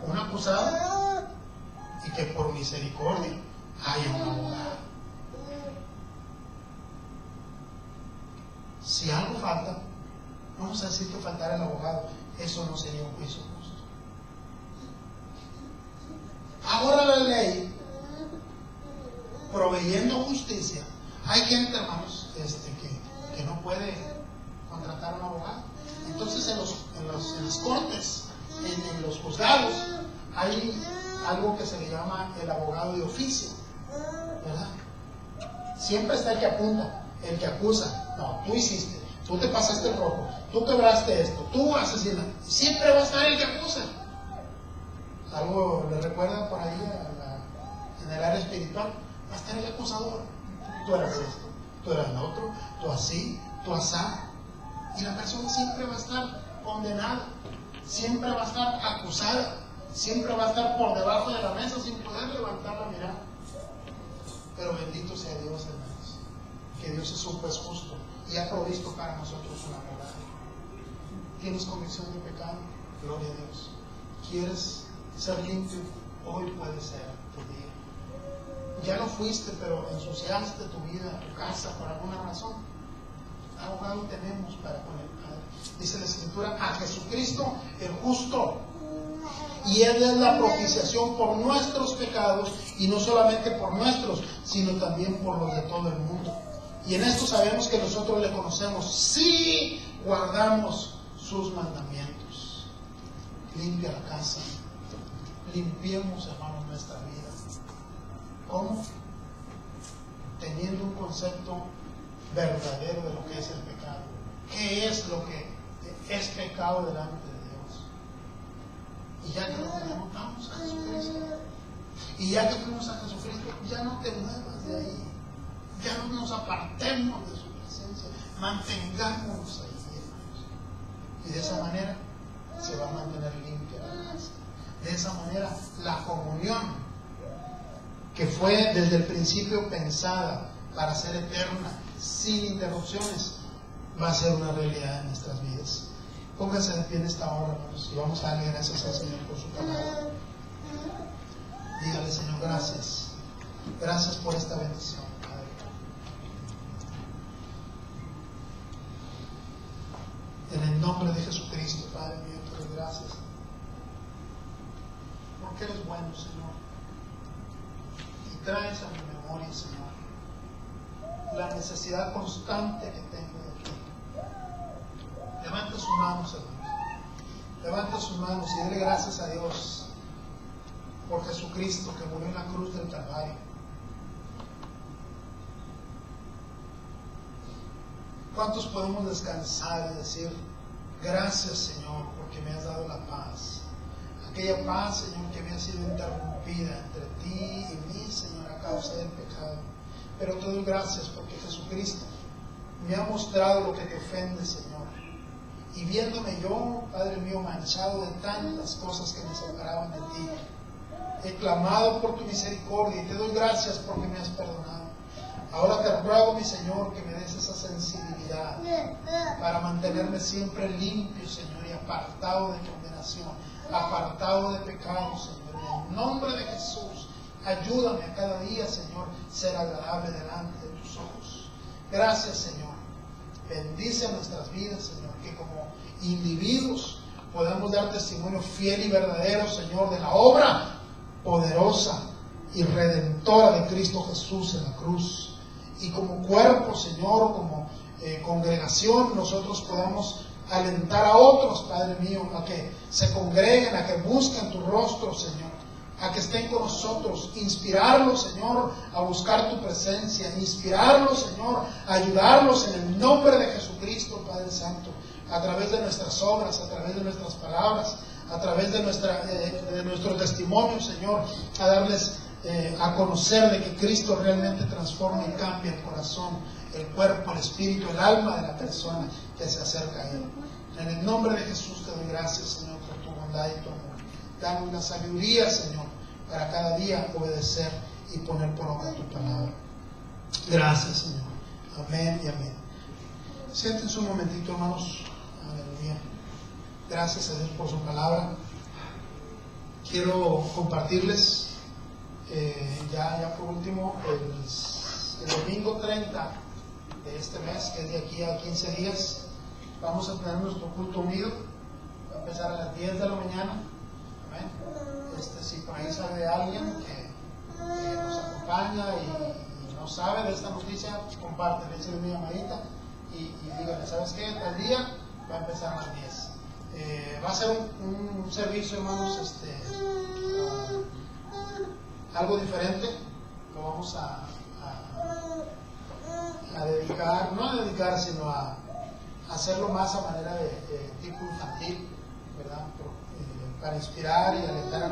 un acusado y que por misericordia haya un abogado. Si algo falta, vamos a decir que faltara el abogado, eso no sería un juicio justo. Ahora la ley, proveyendo justicia, hay gente, hermanos, que no puede contratar a un abogado. Entonces en las cortes, en los juzgados, hay algo que se le llama el abogado de oficio, ¿verdad? Siempre está el que apunta, el que acusa. No, tú hiciste, tú te pasaste el rojo, tú quebraste esto, tú asesinaste. Siempre va a estar el que acusa. Algo le recuerda por ahí en el área espiritual. Va a estar el acusador. Tú eras esto, tú eras lo otro, tú así, tú asá. Y la persona siempre va a estar condenada, siempre va a estar acusada, siempre va a estar por debajo de la mesa sin poder levantar la mirada. Pero bendito sea Dios, hermanos, que Dios es un juez justo y ha provisto para nosotros un abogado. ¿Tienes convicción de pecado? Gloria a Dios. ¿Quieres ser limpio? Hoy puede ser tu día. Ya no fuiste, pero ensuciaste tu vida, tu casa, por alguna razón. Abogado tenemos para con el Padre. Dice la Escritura, a Jesucristo el justo. Y Él es la propiciación por nuestros pecados, y no solamente por nuestros, sino también por los de todo el mundo. Y en esto sabemos que nosotros le conocemos si guardamos sus mandamientos. Limpia la casa. Limpiemos, hermanos, nuestra vida. ¿Cómo? Teniendo un concepto verdadero de lo que es el pecado. ¿Qué es lo que es pecado delante de Dios? Y ya que lo tenemos, vamos a Jesucristo. Y ya que fuimos a Jesucristo, ya no te muevas de ahí. Ya no nos apartemos de su presencia. Mantengámonos ahí, hermanos. Y de esa manera se va a mantener limpia la casa. De esa manera la comunión, que fue desde el principio pensada para ser eterna, sin interrupciones, va a ser una realidad en nuestras vidas. Pónganse de pie en esta hora, hermanos, y vamos a darle gracias al Señor por su palabra. Dígale, Señor, gracias. Gracias por esta bendición, Padre. En el nombre de Jesucristo, Padre mío, te doy gracias. Porque eres bueno, Señor. Y traes a mi memoria, Señor, la necesidad constante que tengo de ti. Levanta sus manos, hermanos. Levanta sus manos y dele gracias a Dios por Jesucristo que murió en la cruz del Calvario. ¿Cuántos podemos descansar y decir, gracias, Señor, porque me has dado la paz? Aquella paz, Señor, que había sido interrumpida entre ti y mí, Señor, a causa del pecado. Pero te doy gracias porque Jesucristo me ha mostrado lo que te ofende, Señor. Y viéndome yo, Padre mío, manchado de tantas cosas que me separaban de ti, he clamado por tu misericordia y te doy gracias porque me has perdonado. Ahora te ruego, mi Señor, que me des esa sensibilidad para mantenerme siempre limpio, Señor, y apartado de condenación, apartado de pecado, Señor. En el nombre de Jesús, ayúdame a cada día, Señor, ser agradable delante de tus ojos. Gracias, Señor. Bendice nuestras vidas, Señor, que como individuos podamos dar testimonio fiel y verdadero, Señor, de la obra poderosa y redentora de Cristo Jesús en la cruz. Y como cuerpo, Señor, como congregación, nosotros podamos alentar a otros, Padre mío, a que se congreguen, a que busquen tu rostro, Señor, a que estén con nosotros, inspirarlos, Señor, a buscar tu presencia, inspirarlos, Señor, a ayudarlos en el nombre de Jesucristo, Padre Santo, a través de nuestras obras, a través de nuestras palabras, a través de nuestro testimonio, Señor, a darles a conocer de que Cristo realmente transforma y cambia el corazón, el cuerpo, el espíritu, el alma de la persona que se acerca a Él. En el nombre de Jesús te doy gracias, Señor, por tu bondad y tu amor. Danos la sabiduría, Señor, para cada día obedecer y poner por obra tu palabra. Gracias, Señor. Amén y amén. Siéntense un momentito, hermanos. Aleluya. Gracias a Dios por su palabra. Quiero compartirles ya por último el domingo 30 de este mes, que es de aquí a 15 días, vamos a tener nuestro culto unido. Va a empezar a las 10 de la mañana. Amén. Si por ahí sabe de alguien que nos acompaña y no sabe de esta noticia, compártele, échale una llamadita y dígale, ¿sabes qué? Tal día va a empezar a las 10. Va a ser un servicio, hermanos, algo diferente. Lo vamos a dedicar, no a dedicar, sino a hacerlo más a manera de tipo infantil, ¿verdad? Para inspirar y alentar a